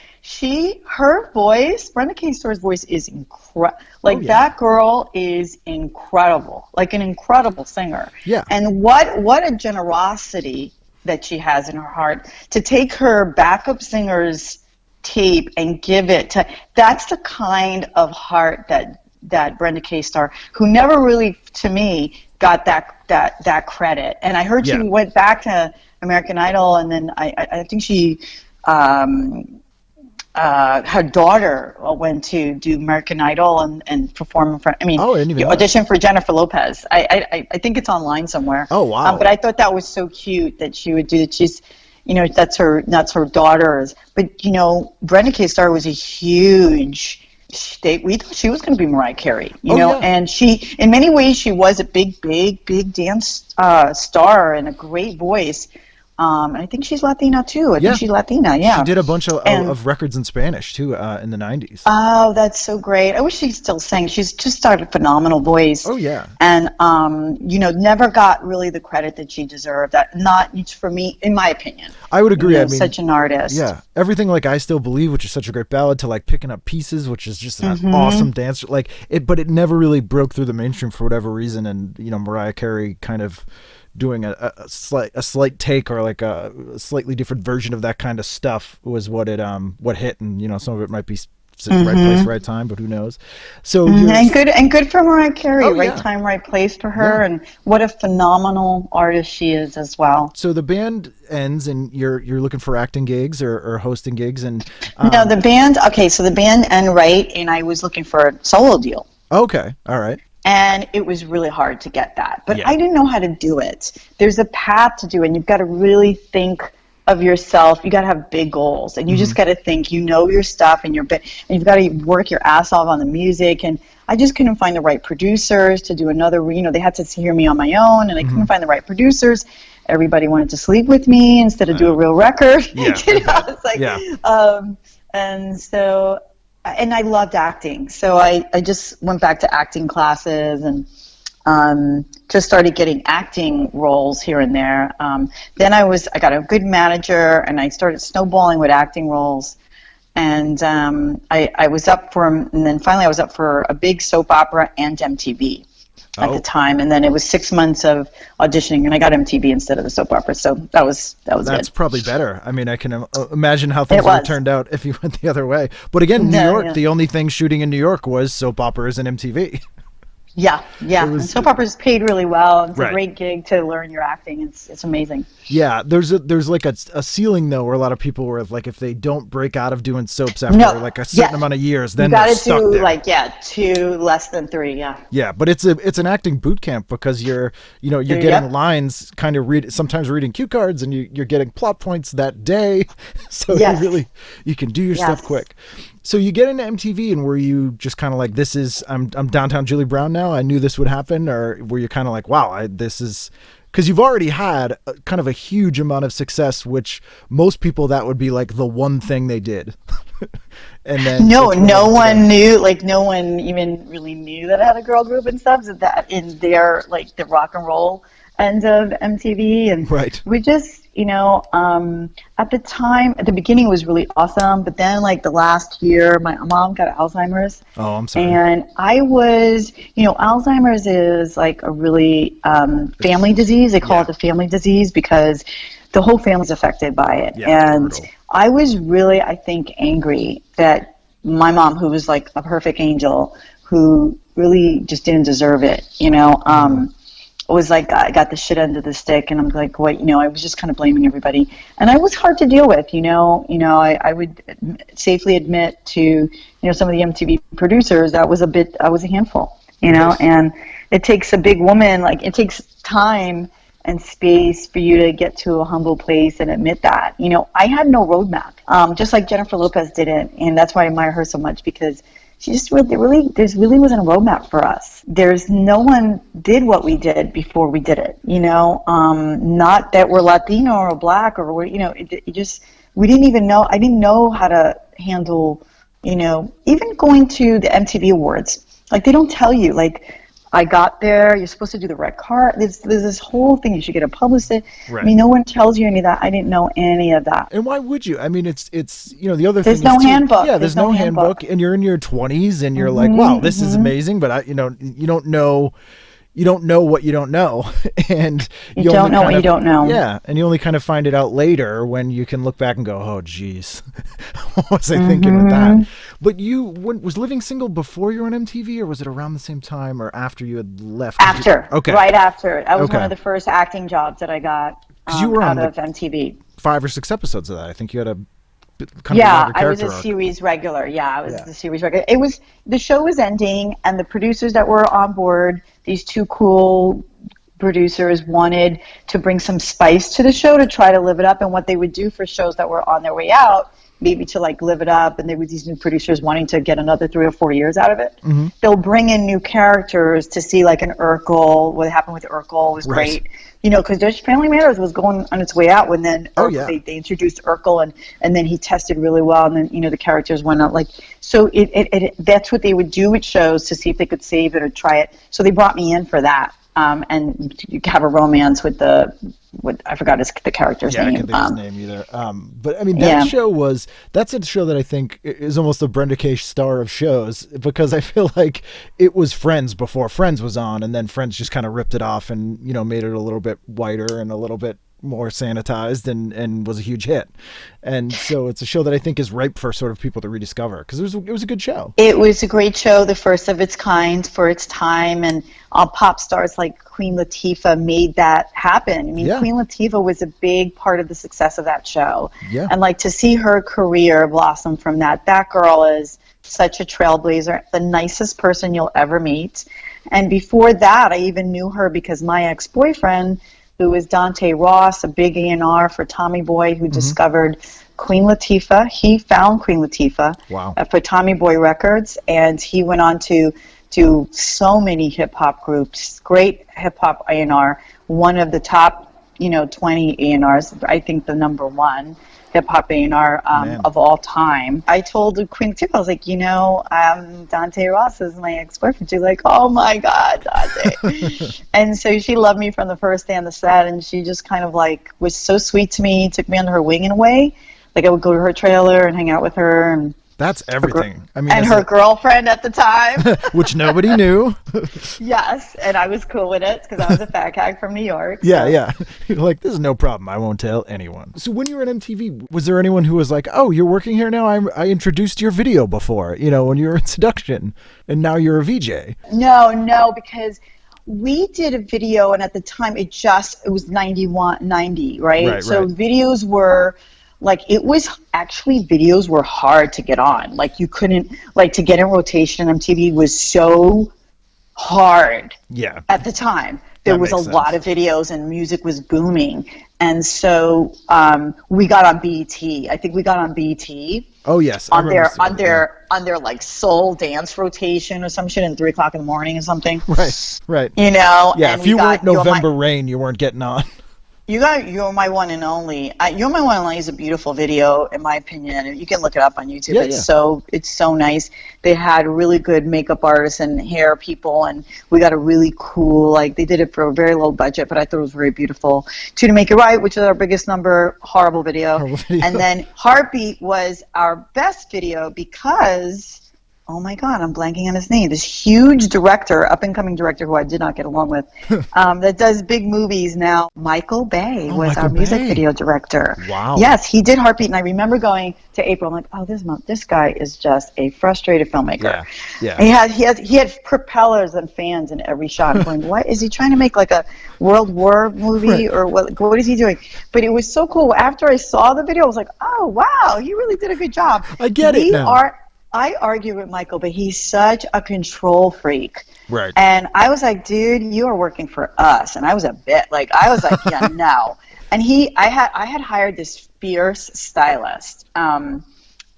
her voice, Brenda K. Starr's voice is incredible. That girl is incredible, like an incredible singer. Yeah. And what a generosity that she has in her heart to take her backup singer's tape and give it to. That's the kind of heart that Brenda K. Starr, who never really, to me, got that credit. And I heard she went back to American Idol, and then I think she. Her daughter went to do American Idol and perform in front. I mean, audition for Jennifer Lopez. I think it's online somewhere. Oh wow! But I thought that was so cute that she would do that. She's, that's her daughter's. But Brenda K. Starr was a huge. We thought she was going to be Mariah Carey. And she, in many ways, she was a big dance star and a great voice. And I think she's Latina too. I think she's Latina. Yeah, she did a bunch of records in Spanish too in the 90s. Oh, that's so great. I wish she still sang. She's just started a phenomenal voice. Oh yeah. And never got really the credit that she deserved. That not for me, in my opinion. I would agree. I mean, such an artist. Yeah, everything like I Still Believe, which is such a great ballad, to like Picking Up Pieces, which is just an awesome dance. Like it, but it never really broke through the mainstream for whatever reason. And Mariah Carey kind of doing a slight take, or like a slightly different version of that kind of stuff was what hit, and some of it might be right place, right time, but who knows. So and good for Mariah Carey. Right time, right place for her, and what a phenomenal artist she is as well. So the band ends, and you're looking for acting gigs or hosting gigs, and no, the band. Okay, so the band ended, right, and I was looking for a solo deal. Okay, all right. And it was really hard to get that. But I didn't know how to do it. There's a path to do it, and you've got to really think of yourself. You got to have big goals, and you just got to think, your stuff, and and you've got to work your ass off on the music. And I just couldn't find the right producers to do another, they had to hear me on my own, and I couldn't find the right producers. Everybody wanted to sleep with me instead of do a real record. Yeah, it's like, and so... And I loved acting, so I just went back to acting classes and just started getting acting roles here and there. Then I got a good manager, and I started snowballing with acting roles. And I was up for, and then finally I was up for a big soap opera and MTV at the time. And then it was 6 months of auditioning, and I got MTV instead of the soap opera. So that was That's good. probably better. I mean, I can imagine how things would have turned out if you went the other way. But again, New York, the only thing shooting in New York was soap operas and MTV. Yeah. And soap operas paid really well. It's a great gig to learn your acting. It's amazing. Yeah, there's like a ceiling though, where a lot of people were like, if they don't break out of doing soaps after like a certain amount of years, then they're stuck there. Like 2 less than 3. Yeah, but it's an acting boot camp, because you're getting lines, kind of sometimes reading cue cards, and you're getting plot points that day, so you can do your stuff quick. So you get into MTV, and were you just kind of like, I'm downtown Julie Brown now, I knew this would happen? Or were you kind of like, wow, this is, because you've already had kind of a huge amount of success, which most people, that would be like the one thing they did. And then no one knew, like no one even really knew that I had a girl group and stuff, so that in their, like the rock and roll end of MTV, and we just, at the time, at the beginning it was really awesome, but then like the last year, my mom got Alzheimer's. Oh, I'm sorry. And I was, Alzheimer's is like a really family disease. They call it a family disease because the whole family's affected by it. Yeah, and I was really, I think, angry that my mom, who was like a perfect angel, who really just didn't deserve it, was like, I got the shit end of the stick, and I'm like, what, I was just kind of blaming everybody, and I was hard to deal with, I would safely admit to, some of the MTV producers, I was a handful, and it takes a big woman, like it takes time and space for you to get to a humble place and admit that, I had no roadmap, just like Jennifer Lopez didn't, and that's why I admire her so much, because she just really there's really wasn't a roadmap for us. There's no one did what we did before we did it, you know. Not that we're Latino or Black or we're, you know, it just, we didn't even know. I didn't know how to handle, you know, even going to the MTV Awards. Like, they don't tell you, like, I got there, you're supposed to do the red card. There's this whole thing, you should get a publicist. Right. I mean, no one tells you any of that. I didn't know any of that. And why would you? I mean, it's you know, the other There's thing no is too, handbook. Yeah, there's no handbook, and you're in your 20s, and you're like, wow, this is amazing, but you know, you don't know what you don't know, and you don't know what you don't know. Yeah, and you only kind of find it out later when you can look back and go, oh, geez, what was I thinking with that? But was Living Single before you were on MTV, or was it around the same time, or after you had left? After. Okay. Right after. That was one of the first acting jobs that I got you were out on of MTV. 5 or 6 episodes of that. I think you had a kind of I was character a arc. series regular. The series regular. It was, the show was ending, and the producers that were on board, these two cool producers, wanted to bring some spice to the show to try to live it up. And what they would do for shows that were on their way out, maybe to like live it up, and there were these new producers wanting to get another 3 or 4 years out of it. They'll bring in new characters to see, like an Urkel. What happened with Urkel was great. You know, because Family Matters was going on its way out when then they introduced Urkel, and then he tested really well, and then, you know, the characters went out. Like, so that's what they would do with shows to see if they could save it or try it. So they brought me in for that, and you have a romance with I forgot the character's name. I can't think of his name either. But I mean, that's a show that I think is almost the Brenda K star of shows, because I feel like it was Friends before Friends was on, and then Friends just kind of ripped it off and, you know, made it a little bit whiter and a little bit more sanitized, and was a huge hit. And so it's a show that I think is ripe for sort of people to rediscover, because it was a good show. It was a great show, the first of its kind for its time, and pop stars like Queen Latifah made that happen. I mean, Queen Latifah was a big part of the success of that show. Yeah. And like, to see her career blossom from that girl is such a trailblazer, the nicest person you'll ever meet. And before that, I even knew her because my ex-boyfriend, who was Dante Ross, a big A&R for Tommy Boy, who discovered Queen Latifah. He found Queen Latifah for Tommy Boy Records, and he went on to do so many hip-hop groups, great hip-hop A&R, one of the top, 20 A&Rs, I think the number one hip-hop A&R of all time. I told Queen Latifah, I was like, Dante Ross is my ex-boyfriend. She's like, oh my God, Dante. And so she loved me from the first day on the set, and she just kind of like was so sweet to me, took me under her wing in a way. Like, I would go to her trailer and hang out with her, and that's everything. And her girlfriend at the time. Which nobody knew. Yes, and I was cool with it because I was a fat cat from New York. Yeah. You're like, this is no problem. I won't tell anyone. So when you were at MTV, was there anyone who was like, oh, you're working here now? I introduced your video before, when you were in Seduction, and now you're a VJ. No, because we did a video, and at the time it was 90, right? So videos were... Like, videos were hard to get on. Like, you couldn't, to get in rotation on MTV was so hard. Yeah. At the time. There was a lot of videos and music was booming. And so we got on BET. I think we got on BET. Oh, yes. On their like soul dance rotation or some shit at 3 o'clock in the morning or something. Right. Yeah, if you weren't November Rain, you weren't getting on. You're My One and Only. You're My One and Only is a beautiful video, in my opinion. You can look it up on YouTube. It's so nice. They had really good makeup artists and hair people, and we got a really cool, they did it for a very low budget, but I thought it was very beautiful. To Make It Right, which is our biggest number, horrible video. And then Heartbeat was our best video because... Oh my God, I'm blanking on his name. This huge director, up-and-coming director who I did not get along with, that does big movies now. Michael Bay was our music video director. Wow. Yes, he did Heartbeat, and I remember going to April. I'm like, oh, this guy is just a frustrated filmmaker. Yeah. He had propellers and fans in every shot. I'm going, what is he trying to make, like a World War movie or what is he doing? But it was so cool. After I saw the video, I was like, oh wow, he really did a good job. I get it now. I argue with Michael, but he's such a control freak. Right. And I was like, dude, you are working for us. And I was yeah, no. And I had hired this fierce stylist.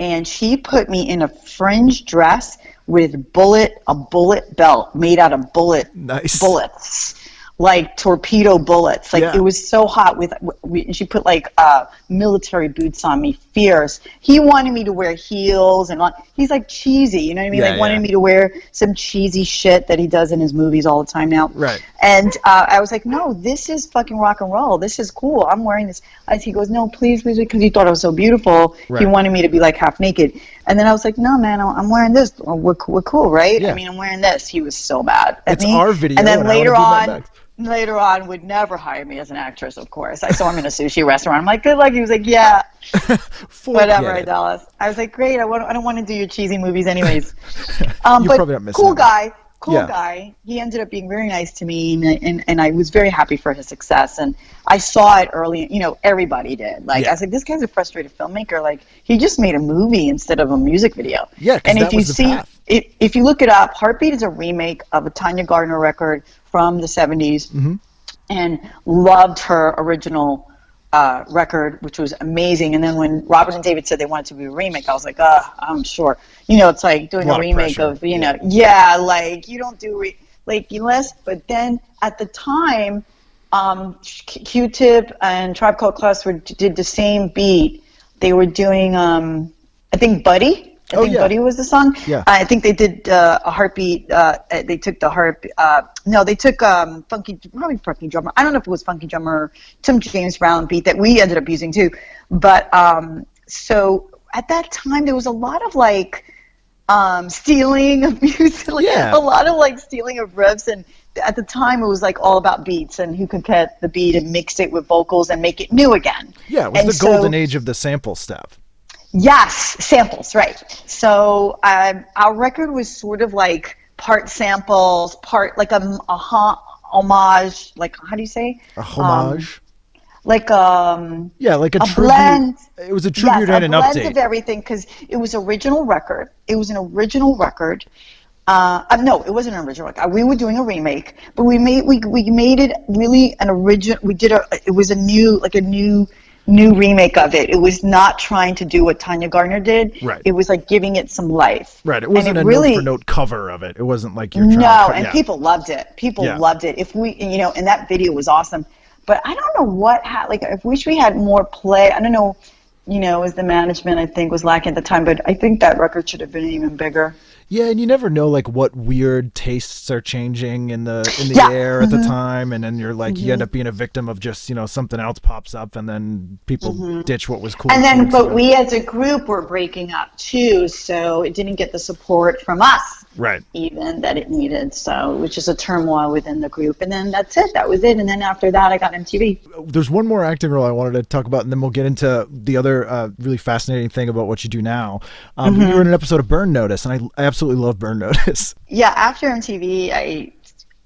and she put me in a fringe dress with a bullet belt made out of bullets. Like torpedo bullets. Like it was so hot she put like military boots on me, fierce. He wanted me to wear heels and he's like cheesy, you know what I mean? Wanted me to wear some cheesy shit that he does in his movies all the time now. Right. And I was like, no, this is fucking rock and roll. This is cool. I'm wearing this. He goes, no, please, because he thought I was so beautiful. Right. He wanted me to be like half naked. And then I was like, no, man, I'm wearing this. We're cool, right? Yeah. I mean, I'm wearing this. He was so mad at me. It's our video. And then later on would never hire me as an actress, of course. I saw him in a sushi restaurant. I'm like, good luck. He was like, yeah. Whatever, Idalis. I was like, great. I don't want to do your cheesy movies anyways. But cool guy. He ended up being very nice to me, and I was very happy for his success. And I saw it early. You know, everybody did. Like, I was like, this guy's a frustrated filmmaker. Like, he just made a movie instead of a music video. Yeah, and if you see, if you look it up, Heartbeat is a remake of a Tanya Gardner record from the 70s, and loved her original record, which was amazing. And then when Robert and David said they wanted to be a remake, I was like, I'm sure. You know, it's like doing a remake of, you know, like you don't do unless. But then at the time, Q-Tip and Tribe Called Quest did the same beat. They were doing, I think, Buddy. Buddy was the song. Yeah. I think they did a Heartbeat. They took the they took Funky Drummer. I don't know if it was Funky Drummer or some James Brown beat that we ended up using too. But so at that time there was a lot of like stealing of music, a lot of like stealing of riffs, and at the time it was like all about beats and who could get the beat and mix it with vocals and make it new again. Yeah, it was the golden age of the sample stuff. Yes, samples, right. So our record was sort of like part samples, part like a homage, like how do you say? A homage? Like like a tribute. Blend. It was a tribute and an update. A blend of everything, because it was original record. It was an original record. No, it wasn't an original record. We were doing a remake, but we made it really an original. It was a new remake of it. It was not trying to do what Tanya Gardner did. Right. It was like giving it some life. Right. It wasn't a note for note cover of it. It wasn't like you're trying to people loved it. People loved it. If we, and that video was awesome. But I don't know what I wish we had more play. I don't know, as the management I think was lacking at the time, but I think that record should have been even bigger. Yeah, and you never know like what weird tastes are changing in the air at the time, and then you're like you end up being a victim of just something else pops up, and then people ditch what was cool. And then, but we as a group were breaking up too, so it didn't get the support from us, right? Even that it needed, so which is a turmoil within the group. And then that's it. That was it. And then after that, I got MTV. There's one more acting role I wanted to talk about, and then we'll get into the other really fascinating thing about what you do now. You were in an episode of Burn Notice, and I absolutely love Burn Notice. Yeah, after MTV,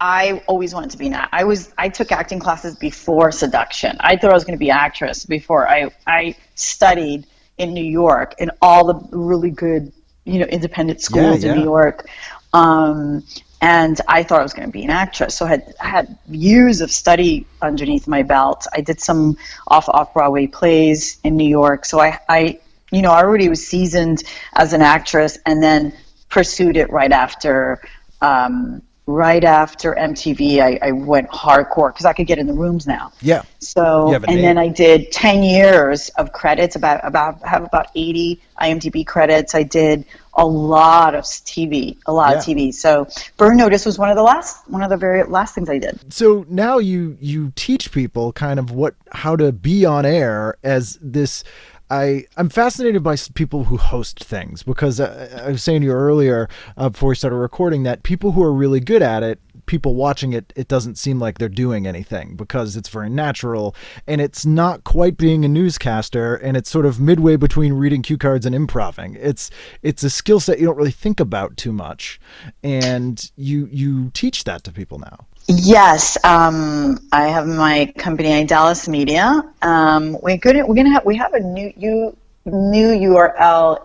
I always wanted to be I took acting classes before Seduction. I thought I was going to be an actress before I studied in New York in all the really good, independent schools in New York. And I thought I was going to be an actress. So I had years of study underneath my belt. I did some off-Broadway plays in New York. So I already was seasoned as an actress, and then pursued it right after MTV. I went hardcore because I could get in the rooms now. Yeah. So then I did 10 years of credits. Have about 80 IMDb credits. I did a lot of TV, of TV. So Burn Notice was one of the very last things I did. So now you teach people kind of how to be on air as this. I'm fascinated by people who host things, because I was saying to you earlier before we started recording that people who are really good at it, people watching it doesn't seem like they're doing anything because it's very natural, and it's not quite being a newscaster, and it's sort of midway between reading cue cards and improvising. It's a skill set you don't really think about too much, and you teach that to people now. Yes, I have my company Idalis Media. We have a new URL.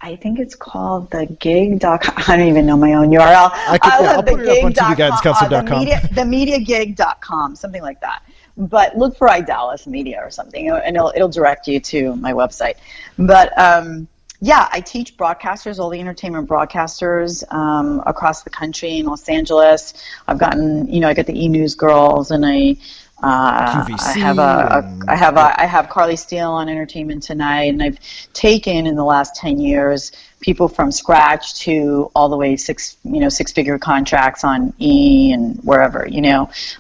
I think it's called the gig.com. I don't even know my own URL. I'll put it up on tvguidescounselor.com. The mediagig.com, something like that. but look for Idalis Media or something, and it'll direct you to my website. But yeah, I teach broadcasters, all the entertainment broadcasters across the country in Los Angeles. I've gotten, I got the E-News girls, and I have Carly Steele on Entertainment Tonight, and I've taken in the last 10 years people from scratch to all the way six-figure contracts on E! And wherever,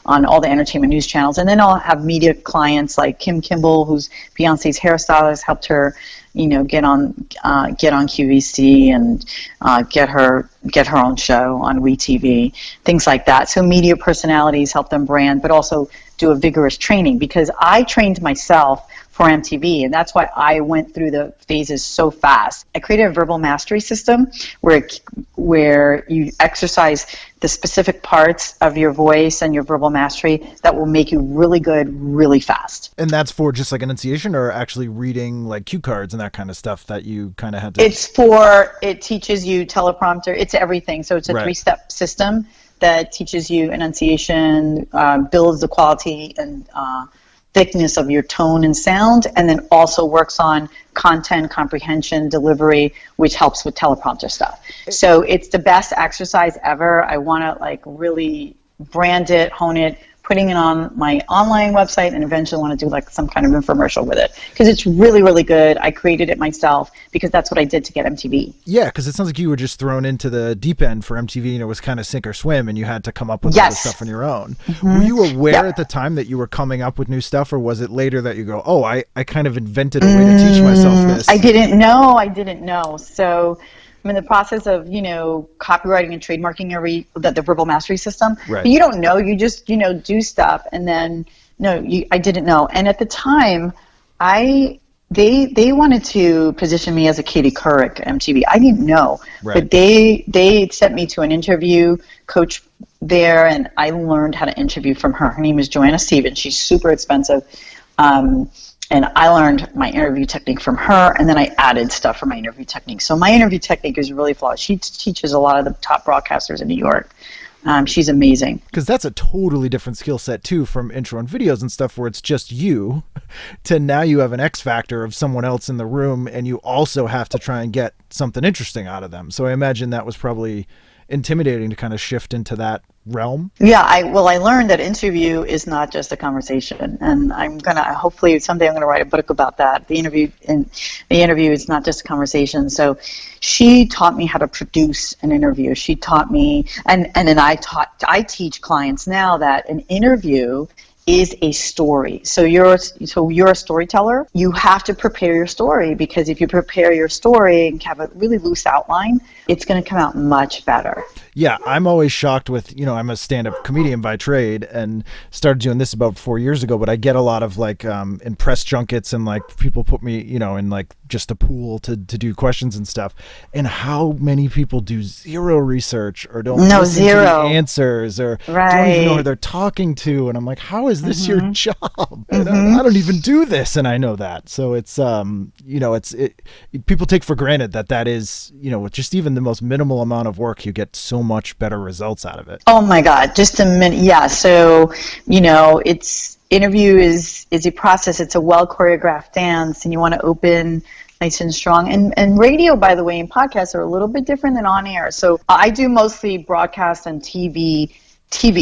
on all the entertainment news channels. And then I'll have media clients like Kim Kimball, who's Beyonce's hairstylist, helped her, get on QVC and get her own show on WeTV, things like that. So media personalities help them brand, but also do a vigorous training, because I trained myself for MTV, and that's why I went through the phases so fast. I created a verbal mastery system where you exercise the specific parts of your voice and your verbal mastery that will make you really good really fast. And that's for just like enunciation, or actually reading like cue cards and that kind of stuff that you kind of had to... It teaches you teleprompter, it's everything. So it's a 3-step system that teaches you enunciation, builds the quality and thickness of your tone and sound, and then also works on content comprehension, delivery, which helps with teleprompter stuff. So it's the best exercise ever. I want to really brand it, hone it, putting it on my online website, and eventually want to do some kind of infomercial with it, because it's really, really good. I created it myself because that's what I did to get MTV. Yeah, because it sounds like you were just thrown into the deep end for MTV, and it was kind of sink or swim, and you had to come up with all this stuff on your own. Mm-hmm. Were you aware at the time that you were coming up with new stuff, or was it later that you go, oh, I kind of invented a way to teach myself this? I didn't know. So I'm in the process of, copywriting and trademarking the verbal mastery system. Right. But you don't know. You just, do stuff. And then, I didn't know. And at the time, they wanted to position me as a Katie Couric at MTV. I didn't know. Right. But they sent me to an interview coach there, and I learned how to interview from her. Her name is Joanna Stevens. She's super expensive. And I learned my interview technique from her, and then I added stuff from my interview technique. So my interview technique is really flawed. She teaches a lot of the top broadcasters in New York. She's amazing. Because that's a totally different skill set, too, from intro and videos and stuff where it's just you, to now you have an X factor of someone else in the room, and you also have to try and get something interesting out of them. So I imagine that was probably intimidating to kind of shift into that realm. Yeah, I learned that interview is not just a conversation, and hopefully someday I'm gonna write a book about that. The interview is not just a conversation. So she taught me how to produce an interview. She taught me, and then I teach clients now that an interview is a story. So you're a storyteller. You have to prepare your story, because if you prepare your story and have a really loose outline, it's going to come out much better. Yeah, I'm always shocked with, I'm a stand-up comedian by trade and started doing this about 4 years ago, but I get a lot of in press junkets, and people put me, in just a pool to do questions and stuff. And how many people do zero research, or don't listen to the answers, or don't even know who they're talking to. And I'm like, how is this your job? Mm-hmm. I don't even do this, and I know that. So it's people take for granted that is, with just even the most minimal amount of work, you get so much better results out of it. Oh my God, just a minute. Yeah. So, interview is a process. It's a well choreographed dance, and you want to open nice and strong. And radio, by the way, and podcasts are a little bit different than on air. So I do mostly broadcast and TV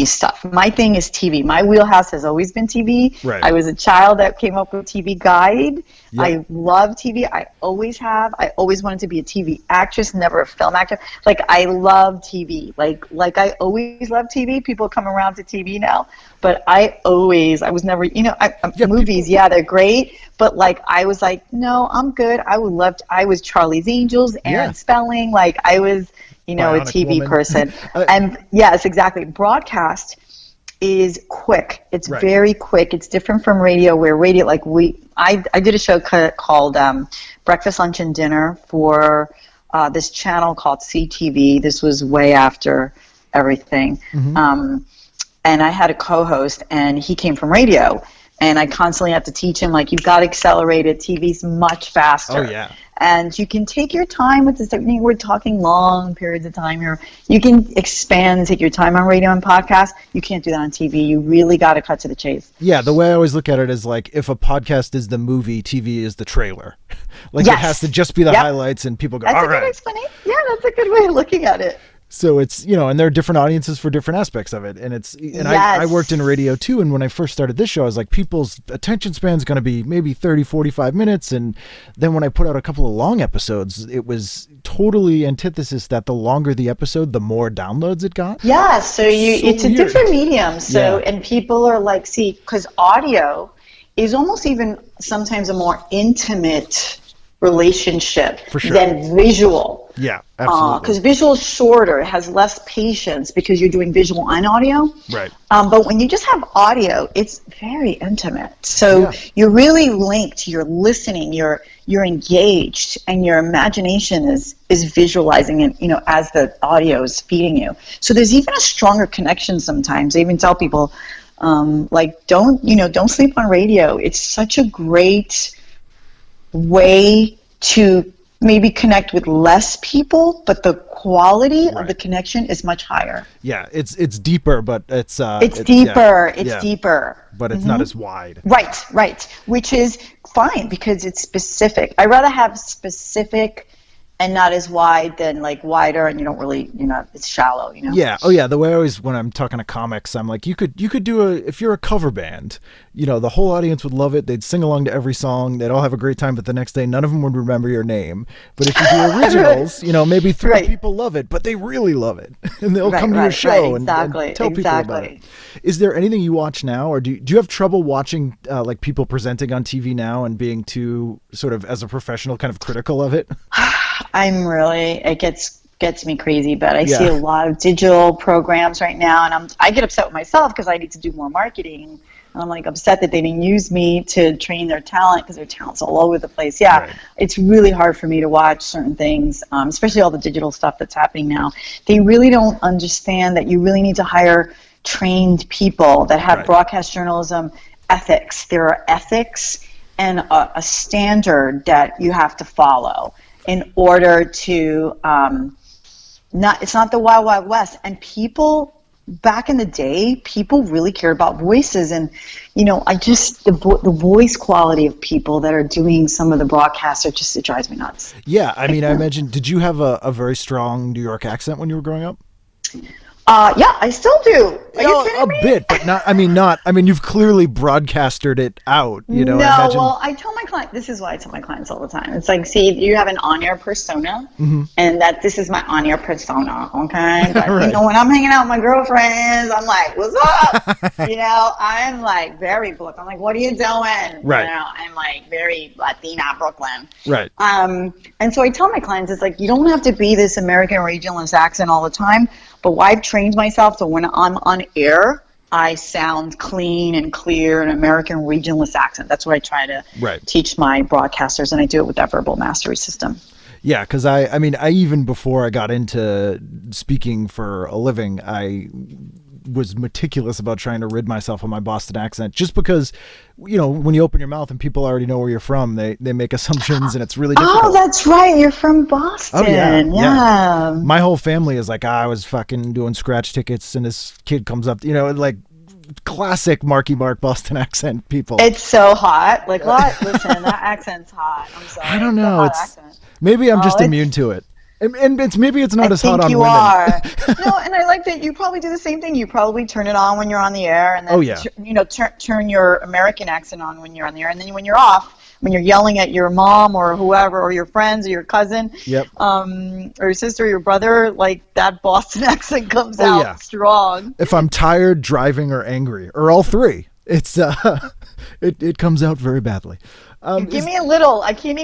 stuff. My thing is TV. My wheelhouse has always been TV. Right. I was a child that came up with TV Guide. Yep. I love TV. I always have. I always wanted to be a TV actress, never a film actor. I love TV. Like I always loved TV. People come around to TV now, but I was never, movies, they're great. But I was no, I'm good. I was Charlie's Angels, Aaron Spelling. I was, a TV woman. Person. And yes, exactly. Broadcast is quick. It's very quick. It's different from radio, where radio, I did a show called Breakfast, Lunch, and Dinner for this channel called CTV. This was way after everything. Mm-hmm. And I had a co-host, and he came from radio. And I constantly have to teach him, like, you've got to accelerate it. TV's much faster. Oh, yeah. And you can take your time with this. We're talking long periods of time here. You can expand and take your time on radio and podcast. You can't do that on TV. You really got to cut to the chase. Yeah, the way I always look at it is like, if a podcast is the movie, TV is the trailer. Like, yes. It has to just be the highlights, and people go, that's all a right. good explanation. Yeah, that's a good way of looking at it. So it's, and there are different audiences for different aspects of it. And I worked in radio too. And when I first started this show, I was like, people's attention span is going to be maybe 30, 45 minutes. And then when I put out a couple of long episodes, it was totally antithesis that the longer the episode, the more downloads it got. Yeah. So it's a different medium. So, Yeah. and people are like, see, because audio is almost even sometimes a more intimate relationship For sure. than visual. Yeah, absolutely. Because visual is shorter, it has less patience because you're doing visual and audio. Right. But when you just have audio, it's very intimate. So you're really linked. You're listening. You're engaged, and your imagination is visualizing it. As the audio is feeding you. So there's even a stronger connection sometimes. I even tell people, don't sleep on radio. It's such a great way to maybe connect with less people, but the quality of the connection is much higher. Yeah, it's deeper, but it's deeper. It's deeper. But it's not as wide. Right. Which is fine because it's specific. I'd rather have specific and not as wide than like wider, and you don't really, it's shallow, Yeah. Oh yeah. The way I always, when I'm talking to comics, I'm like, you could do if you're a cover band, the whole audience would love it. They'd sing along to every song. They'd all have a great time, but the next day, none of them would remember your name. But if you do originals, maybe three people love it, but they really love it. And they'll come to your show and tell people about it. Is there anything you watch now, or do you have trouble watching like people presenting on TV now and being too sort of, as a professional, kind of critical of it? It gets me crazy, but I see a lot of digital programs right now, and I get upset with myself because I need to do more marketing, and I'm like upset that they didn't use me to train their talent because their talent's all over the place. Yeah, right. It's really hard for me to watch certain things, especially all the digital stuff that's happening now. They really don't understand that you really need to hire trained people that have broadcast journalism ethics. There are ethics and a standard that you have to follow in order to it's not the Wild Wild West. And people back in the day, people really cared about voices, and the voice quality of people that are doing some of the broadcasts it drives me nuts. Yeah, I mean, I imagine. Did you have a very strong New York accent when you were growing up? Yeah, I still do. Are you kidding me? Bit, but not. I mean, you've clearly broadcasted it out. No, well, I tell my clients. This is what I tell my clients all the time. It's like, see, you have an on-air persona, and that this is my on-air persona. Okay, but right. When I'm hanging out with my girlfriends, I'm like, "What's up?" I'm like very Brooklyn. I'm like, "What are you doing?" Right. I'm like very Latina Brooklyn. Right. And so I tell my clients, it's like, you don't have to be this American regionalist accent all the time. But I've trained myself so when I'm on air, I sound clean and clear in American regionalist accent. That's what I try to teach my broadcasters, and I do it with that verbal mastery system. Yeah, because I even before I got into speaking for a living, I was meticulous about trying to rid myself of my Boston accent, just because, when you open your mouth and people already know where you're from, they make assumptions, and it's really difficult. Oh, that's right. You're from Boston. Oh, yeah. My whole family is like, I was fucking doing scratch tickets, and this kid comes up, like classic Marky Mark Boston accent people. It's so hot. Like, what? Listen, that accent's hot. I'm sorry. I don't know. Maybe I'm just immune to it. And maybe it's not as hot on women. I think you are. No, and I like that you probably do the same thing. You probably turn it on when you're on the air, and then turn your American accent on when you're on the air, and then when you're off, when you're yelling at your mom or whoever, or your friends or your cousin, or your sister or your brother, like that Boston accent comes out strong. If I'm tired, driving, or angry, or all three, it's it comes out very badly. Give me a little. I can't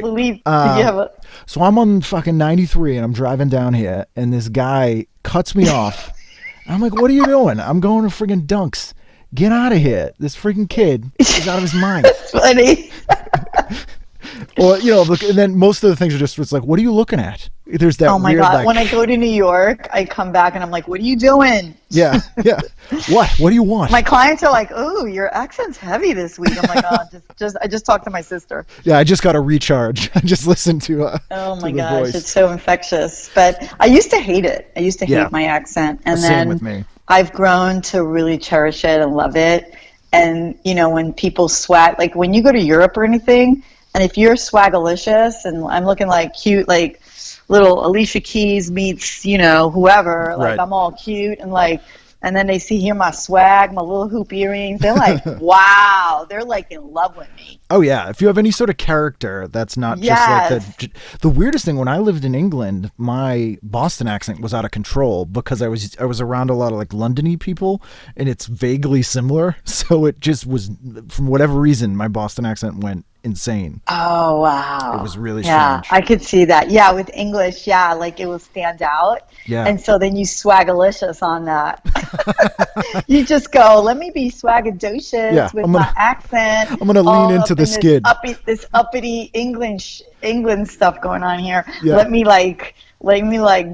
believe you have a. So I'm on fucking 93 and I'm driving down here, and this guy cuts me off. I'm like, "What are you doing?" "I'm going to friggin' Dunks." "Get out of here! This freaking kid is out of his mind." That's funny. Well, look, and then most of the things are just, it's like, what are you looking at? There's that Oh my weird, God. like, When I go to New York, I come back and I'm like, what are you doing? yeah. What do you want? My clients are like, oh, your accent's heavy this week. I'm like, oh, I just talked to my sister. Yeah, I just got to recharge. I just listened to Oh my to the gosh, voice. it's so infectious. But I used to hate it. I used to hate my accent. And Same then with me. I've grown to really cherish it and love it. And, when people swag, like when you go to Europe or anything, and if you're swagalicious and I'm looking like cute, like little Alicia Keys meets, whoever, like Right. I'm all cute and then they hear my swag, my little hoop earrings. They're like, wow, they're like in love with me. Oh yeah, if you have any sort of character that's not just like the weirdest thing, when I lived in England, my Boston accent was out of control because I was around a lot of like London-y people, and it's vaguely similar, so it just was, from whatever reason, my Boston accent went insane. Oh wow. It was really strange. I could see that. Yeah, with English, like it will stand out. Yeah. And so then you swagalicious on that. You just go, let me be swagadocious with my accent. I'm gonna lean into the skid. This uppity England stuff going on here. Yeah. Let me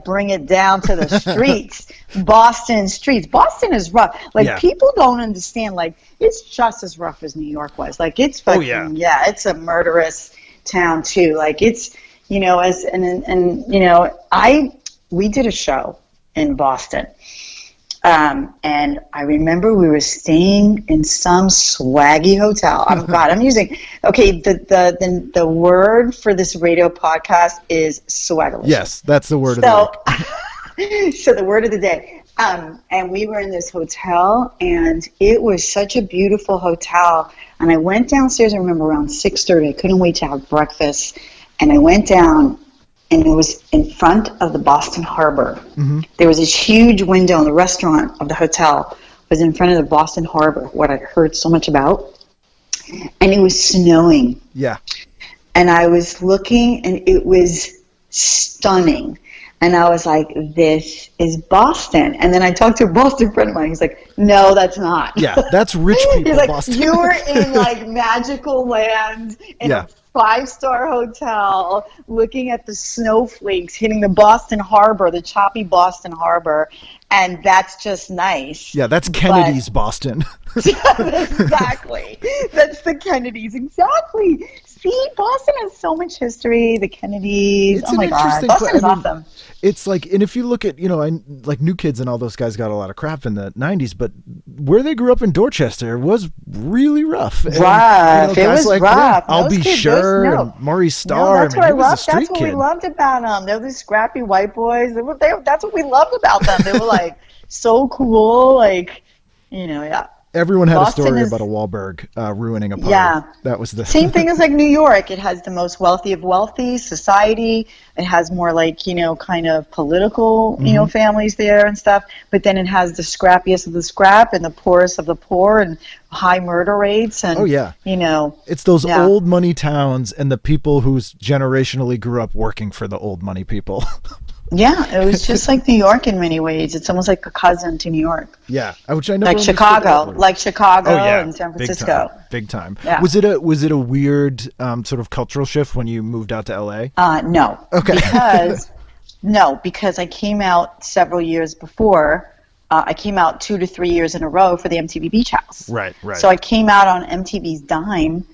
bring it down to the streets. Boston streets. Boston is rough. People don't understand. Like, it's just as rough as New York was. Like, it's fucking, it's a murderous town too. Like, it's, we did a show in Boston. And I remember we were staying in some swaggy hotel. I'm using, the word for this radio podcast is swagalicious. Yes, that's the word of the week. So the word of the day. And we were in this hotel, and it was such a beautiful hotel. And I went downstairs, I remember around 6:30. I couldn't wait to have breakfast. And I went down, and it was in front of the Boston Harbor. Mm-hmm. There was this huge window, and the restaurant of the hotel was in front of the Boston Harbor, what I'd heard so much about. And it was snowing. Yeah. And I was looking, and it was stunning. And I was like, this is Boston. And then I talked to a Boston friend of mine. He's like, no, that's not. Yeah, that's rich people, He's like, Boston. you were in like magical land in a 5-star hotel looking at the snowflakes hitting the Boston Harbor, the choppy Boston Harbor. And that's just nice. Yeah, that's Kennedy's Boston. Exactly. That's the Kennedys. Exactly. See, Boston has so much history. The Kennedys. It's oh my God. Boston's awesome. It's like, and if you look at, like New Kids and all those guys got a lot of crap in the 90s, but where they grew up in Dorchester was really rough. Rough. It was like, rough. I'll Be Sure, and Maurice Starr. That's what we loved about them. They were these scrappy white boys. That's what we loved about them. They were like so cool. Like, Everyone had Boston a story about a Wahlberg ruining a party. Yeah. That was the same thing as like New York. It has the most wealthy of wealthy society. It has more like, kind of political, families there and stuff. But then it has the scrappiest of the scrap and the poorest of the poor and high murder rates. And, it's those old money towns and the people who generationally grew up working for the old money people. Yeah, it was just like New York in many ways. It's almost like a cousin to New York. Yeah, which I know. Like Chicago and San Francisco. Big time. Yeah. Was it a weird sort of cultural shift when you moved out to LA? No. Okay. Because I came out several years before. I came out 2 to 3 years in a row for the MTV Beach House. Right. So I came out on MTV's dime.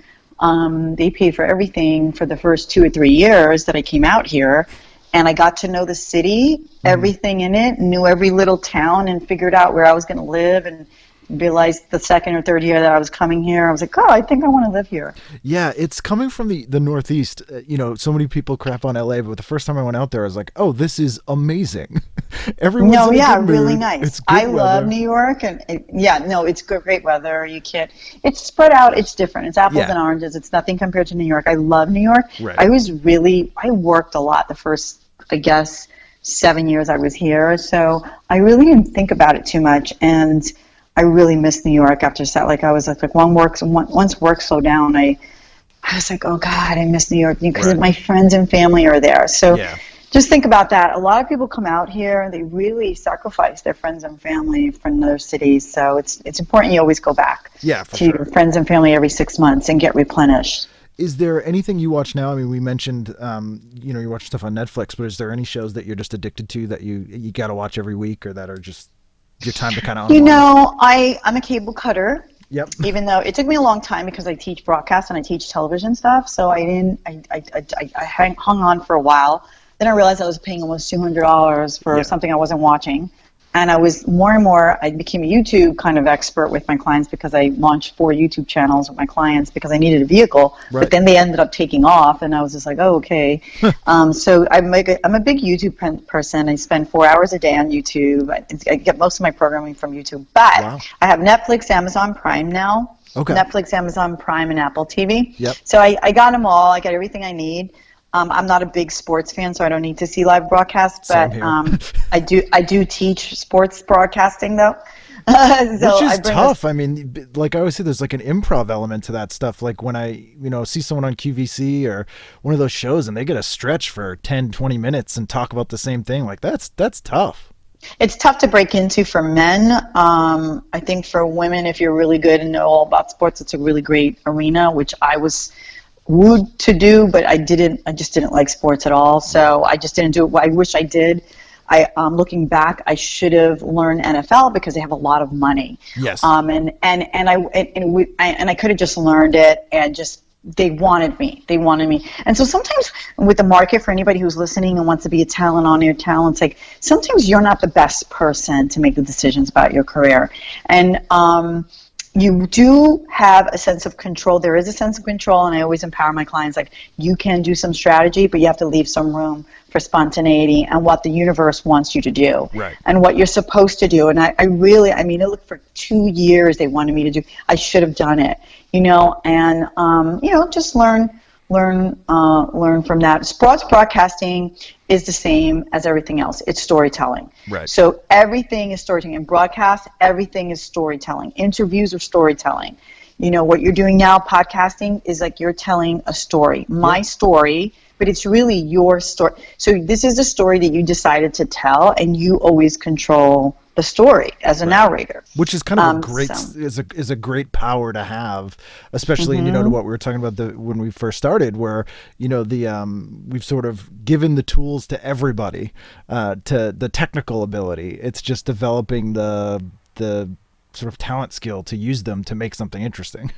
They paid for everything for the first 2 or 3 years that I came out here. And I got to know the city, everything in it, knew every little town, and figured out where I was going to live, and realized the second or third year that I was coming here, I was like, I think I want to live here. Yeah, it's coming from the Northeast. So many people crap on LA, but the first time I went out there, I was like, oh, this is amazing. Everyone's in a good mood. Really nice. It's good weather. Love New York, and it's great weather. It's spread out. It's different. It's apples and oranges. It's nothing compared to New York. I love New York. Right. I worked a lot the first, 7 years I was here, so I really didn't think about it too much, and I really missed New York after that. Like I was like, once work slowed down, I was like, oh God, I miss New York because my friends and family are there. So just think about that. A lot of people come out here and they really sacrifice their friends and family from other cities. So it's important you always go back to your friends and family every 6 months and get replenished. Is there anything you watch now? I mean, we mentioned, you watch stuff on Netflix, but is there any shows that you're just addicted to that you got to watch every week, or that are just your time to kind of unwind? I'm a cable cutter. Yep. Even though it took me a long time because I teach broadcast and I teach television stuff, so I hung on for a while. Then I realized I was paying almost $200 for something I wasn't watching. And I was I became a YouTube kind of expert with my clients because I launched 4 YouTube channels with my clients because I needed a vehicle. Right. But then they ended up taking off, and I was just like, oh, okay. So I'm a big YouTube person. I spend 4 hours a day on YouTube. I get most of my programming from YouTube. But I have Netflix, Amazon Prime now. Okay. Netflix, Amazon Prime, and Apple TV. Yep. So I got them all. I got everything I need. I'm not a big sports fan, so I don't need to see live broadcasts. But I do teach sports broadcasting, though. So which is tough. I mean, like I always say, there's like an improv element to that stuff. Like when I, see someone on QVC or one of those shows and they get a stretch for 10, 20 minutes and talk about the same thing, like that's tough. It's tough to break into for men. I think for women, if you're really good and know all about sports, it's a really great arena, which I was wooed to do, but I just didn't like sports at all, so I just didn't do it. I wish I did. Looking back, I should have learned NFL because they have a lot of money. Yes. And I could have just learned it, and just they wanted me. And so sometimes with the market, for anybody who's listening and wants to be a talent, on-air talent, it's like sometimes you're not the best person to make the decisions about your career, and you do have a sense of control. There is a sense of control, and I always empower my clients, like, you can do some strategy, but you have to leave some room for spontaneity and what the universe wants you to do, right, and what you're supposed to do. And it looked for 2 years they wanted me to do. I should have done it, and just learn from that. Sports broadcasting is the same as everything else. It's storytelling. Right. So everything is storytelling. In broadcast, everything is storytelling. Interviews are storytelling. What you're doing now, podcasting, is like you're telling a story. My story, but it's really your story. So this is a story that you decided to tell, and you always control the story as a narrator, which is kind of a great is a great power to have, especially to what we were talking about when we first started, where we've sort of given the tools to everybody, to the technical ability. It's just developing the sort of talent skill to use them to make something interesting.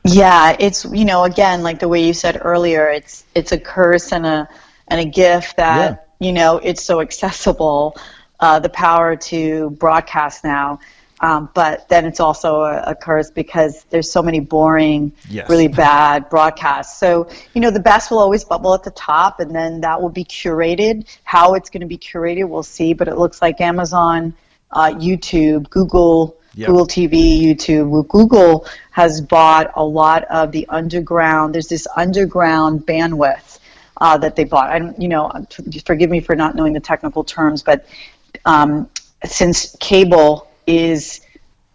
Yeah, it's again, like the way you said earlier, it's a curse and a gift that it's so accessible. The power to broadcast now, but then it's also a curse because there's so many boring, really bad broadcasts. So the best will always bubble at the top, and then that will be curated. How it's going to be curated, we'll see. But it looks like Amazon, YouTube, Google TV, YouTube. Google has bought a lot of the underground. There's this underground bandwidth that they bought. Forgive me for not knowing the technical terms, but since cable is,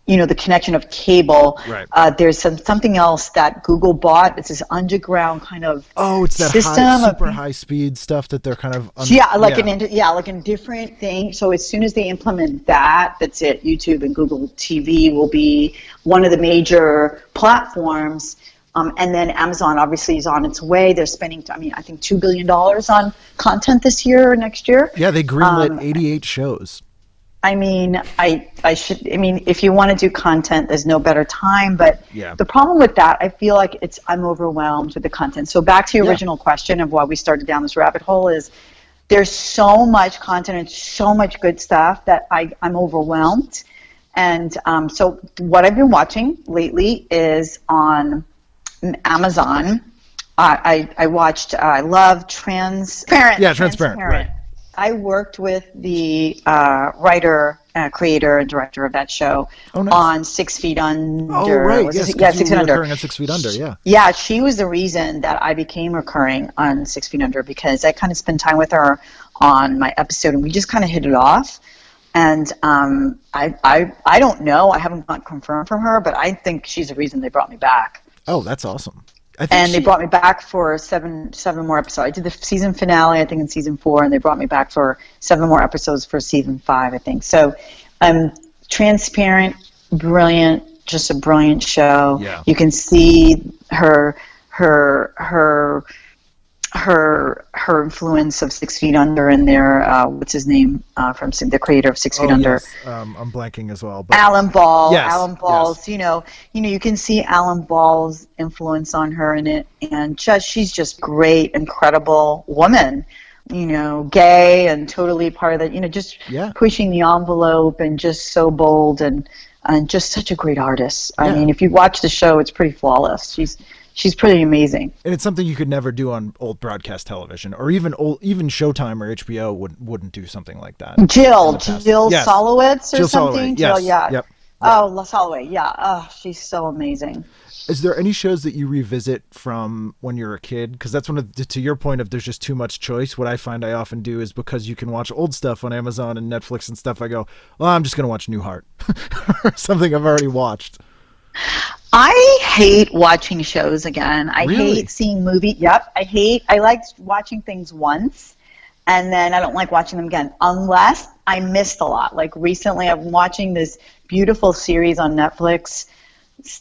the connection of cable, right. There's something else that Google bought. It's this underground kind of it's that system super high speed stuff that they're kind of like a different thing. So as soon as they implement that, that's it. YouTube and Google TV will be one of the major platforms. And then Amazon obviously is on its way. They're spending, I think $2 billion on content this year or next year. Yeah, they greenlit 88 shows. If you want to do content, there's no better time. But the problem with that, I feel like I'm overwhelmed with the content. So back to your original question of why we started down this rabbit hole is there's so much content and so much good stuff that I'm overwhelmed. And so what I've been watching lately is on Amazon. I watched. I love Transparent. Yeah, Transparent. Right. I worked with the writer, creator, and director of that show on 6 Feet Under. Oh, right. Yes, 6 Feet Under. Recurring on 6 Feet Under. Yeah. Yeah, she was the reason that I became recurring on 6 Feet Under because I kind of spent time with her on my episode, and we just kind of hit it off. And I don't know. I haven't got confirmed from her, but I think she's the reason they brought me back. Oh, that's awesome. They brought me back for seven more episodes. I did the season finale, I think, in season 4, and they brought me back for 7 more episodes for season 5, I think. So, Transparent, brilliant, just a brilliant show. Yeah. You can see her her influence of 6 Feet Under and their what's his name the creator of 6 Feet Under. Yes. I'm blanking as well. But Alan Ball. Yes, Alan Ball's. yes. You can see Alan Ball's influence on her in it, and she's just great, incredible woman. Gay and totally part of that. Just pushing the envelope and just so bold and just such a great artist. I mean, if you watch the show, it's pretty flawless. She's pretty amazing. And it's something you could never do on old broadcast television, or even Showtime or HBO wouldn't do something like that. Jill Yes. Solowitz or Jill something. Soloway, yes. Jill, yeah. Yep. Oh, Soloway, yeah. Oh, she's so amazing. Is there any shows that you revisit from when you're a kid? Because that's to your point of there's just too much choice. What I find I often do is because you can watch old stuff on Amazon and Netflix and stuff, I go, well, I'm just going to watch Newhart or something I've already watched. I hate watching shows again. I Really? hate seeing movies. Yep. I like watching things once, and then I don't like watching them again unless I missed a lot. Like recently, I'm watching this beautiful series on Netflix,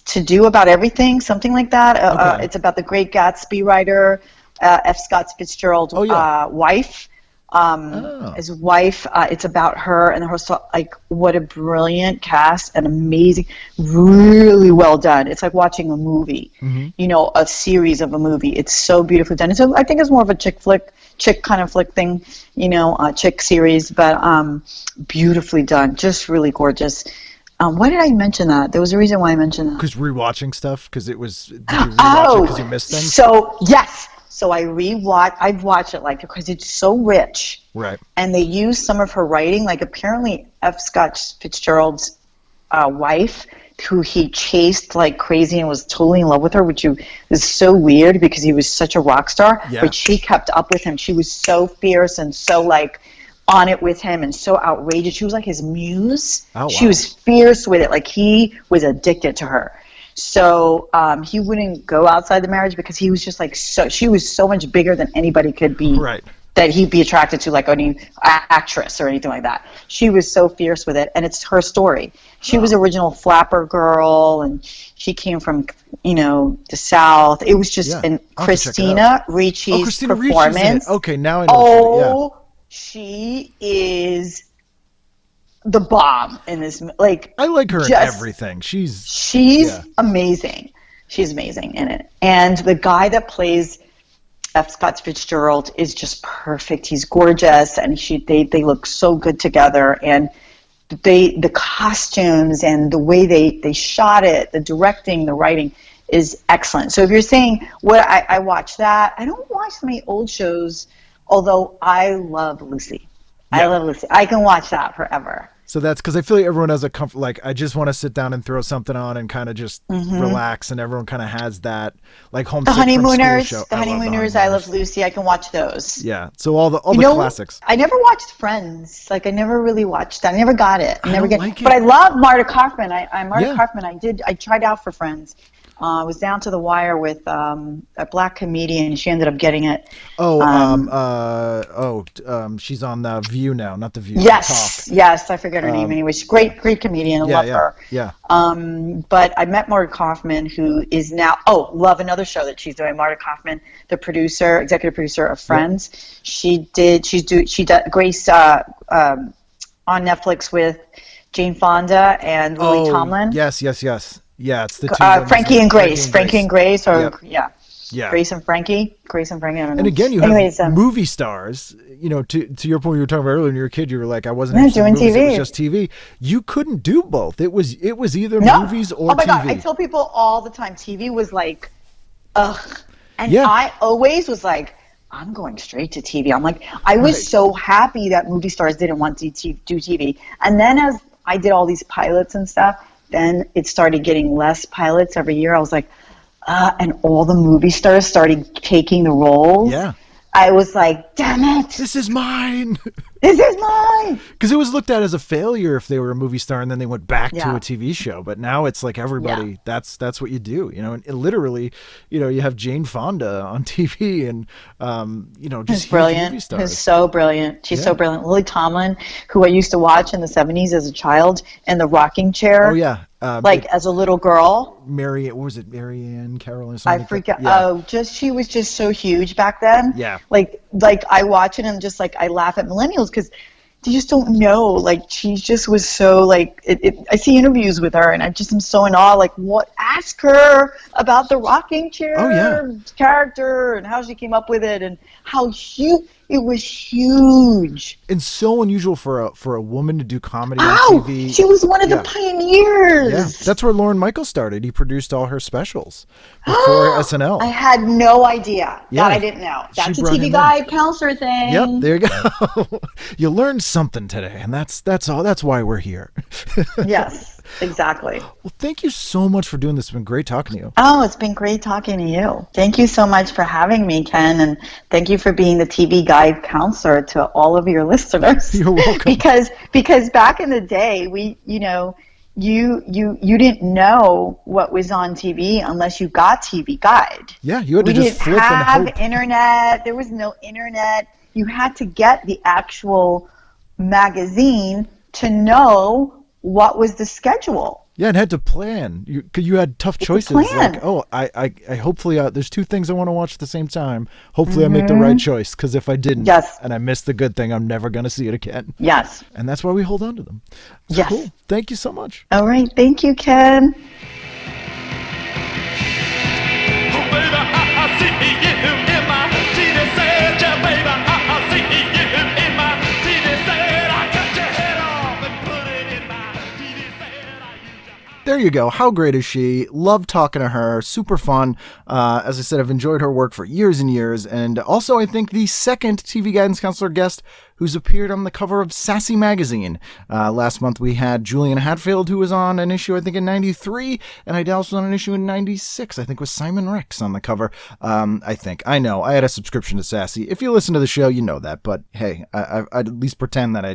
To Do About Everything, something like that. Okay. It's about the great Gatsby writer, F. Scott Fitzgerald's wife. His wife, it's about her and her, like, what a brilliant cast and amazing, really well done. It's like watching a movie, a series of a movie. It's so beautifully done. So I think it's more of a chick kind of flick thing, chick series, but beautifully done, just really gorgeous. Why did I mention that? There was a reason why I mentioned that. Because rewatching stuff, because did you rewatch it because you missed things? So yes. So I've watched it because it's so rich. Right. And they use some of her writing, like apparently F. Scott Fitzgerald's wife, who he chased like crazy and was totally in love with her, which is so weird because he was such a rock star. Yeah. But she kept up with him. She was so fierce and so like on it with him and so outrageous. She was like his muse. Oh, wow. She was fierce with it. Like he was addicted to her. So he wouldn't go outside the marriage because he was just like she was so much bigger than anybody could be. Right. That he'd be attracted to, like any actress or anything like that. She was so fierce with it, and it's her story. She was original flapper girl, and she came from the South. It was just Christina Ricci's performance. Okay, now I know. She is the bomb in this. Like I like her in everything. She's amazing. She's amazing in it, and the guy that plays F. Scott Fitzgerald is just perfect. He's gorgeous, and they look so good together. And the costumes and the way they shot it, the directing, the writing is excellent. So if you're saying what I watch that, I don't watch so many old shows. Although I love Lucy, I love Lucy. I can watch that forever. So that's because I feel like everyone has a comfort. Like I just want to sit down and throw something on and kind of just relax, and everyone kind of has that like homesick The Honeymooners, from school show. The Honeymooners. I love Lucy. I can watch those. Yeah. So all the classics. I never watched Friends. Like I never really watched that. I never got it. I don't like it. But I love Marta Kaufman. Marta Kaufman. I tried out for Friends. I was down to the wire with a black comedian. She ended up getting it. She's on The View now, not The View. Yes, I forget her name anyway. She's great comedian. I love her. Yeah. But I met Marta Kaufman, who is now love another show that she's doing. Marta Kaufman, the executive producer of Friends. She did Grace on Netflix with Jane Fonda and Lily Tomlin. Yes. Yeah, it's the two. Frankie and Grace. Frankie and Grace, Yeah. Grace and Frankie. I don't know. And again, you have movie stars. To your point, you were talking about earlier when you were a kid. You were like, I wasn't interested in movies. TV. It was just TV. You couldn't do both. It was either movies or TV. Oh my God! I tell people all the time, TV was like, ugh. And I always was like, I'm going straight to TV. I'm like, I was so happy that movie stars didn't want to do TV. And then as I did all these pilots and stuff, then it started getting less pilots every year. I was like, and all the movie stars started taking the roles. Yeah. I was like, damn it. This is mine. This is mine. Because it was looked at as a failure if they were a movie star and then they went back to Yeah. a TV show. But now it's like everybody, that's what you do, you know. And it literally, you know, you have Jane Fonda on TV and, you know, just Who's brilliant. movie stars. Who's so brilliant. She's so brilliant. Lily Tomlin, who I used to watch in the 70s as a child in the rocking chair. Oh, yeah. As a little girl. What was it? Marianne Carroll or something? I forget. Oh, she was just so huge back then. Yeah. Like I watch it and just like I laugh at millennials because they just don't know. Like she just was so like I see interviews with her and I just am so in awe. Like what? Ask her about the rocking chair character and how she came up with it and how huge. It was huge. And so unusual for a woman to do comedy on TV. She was one of the pioneers. Yeah, that's where Lorne Michaels started. He produced all her specials before SNL. I had no idea. Yeah. That I didn't know. That's a brought him TV in. guide counselor thing. Yep, there you go. You learned something today, and that's all. That's why we're here. Yes, exactly. Well, thank you so much for doing this. It's been great talking to you. Oh, it's been great talking to you. Thank you so much for having me, Ken, and thank you for being the TV guide counselor to all of your listeners. You're welcome. Because back in the day, you didn't know what was on TV unless you got TV Guide. Yeah, you had to We just didn't flip and have hope. internet. There was no internet. You had to get the actual magazine to know what was the schedule. Yeah, and had to plan. You had tough choices. plan. Like, oh, I hopefully there's two things I want to watch at the same time. Hopefully I make the right choice, because if I didn't, Yes. and I missed the good thing, I'm never going to see it again. Yes. And that's why we hold on to them. So Yes. Cool. Thank you so much. All right. Thank you, Ken. There you go. How great is she? Love talking to her. Super fun. As I said, I've enjoyed her work for years and years. And also, I think the second TV guidance counselor guest who's appeared on the cover of Sassy magazine. Last month we had Julian Hatfield, who was on an issue, I think, in 93, and Idalis was on an issue in 96, I think, with Simon Rex on the cover. I know. I had a subscription to Sassy. If you listen to the show, you know that, but hey, I'd at least pretend that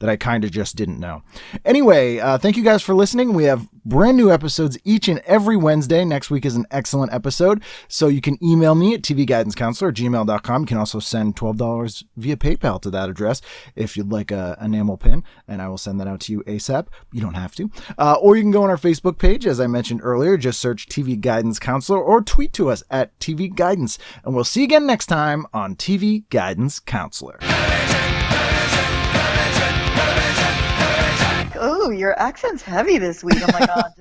I kind of just didn't know. Anyway, thank you guys for listening. We have brand new episodes each and every Wednesday. Next week is an excellent episode, so you can email me at tvguidancecounselor@gmail.com. You can also send $12 via PayPal to that address if you'd like a enamel pin, and I will send that out to you ASAP. You don't have to. Or you can go on our Facebook page, as I mentioned earlier. Just search TV Guidance Counselor or tweet to us at TV Guidance. And we'll see you again next time on TV Guidance Counselor. Oh, your accent's heavy this week. Oh my God.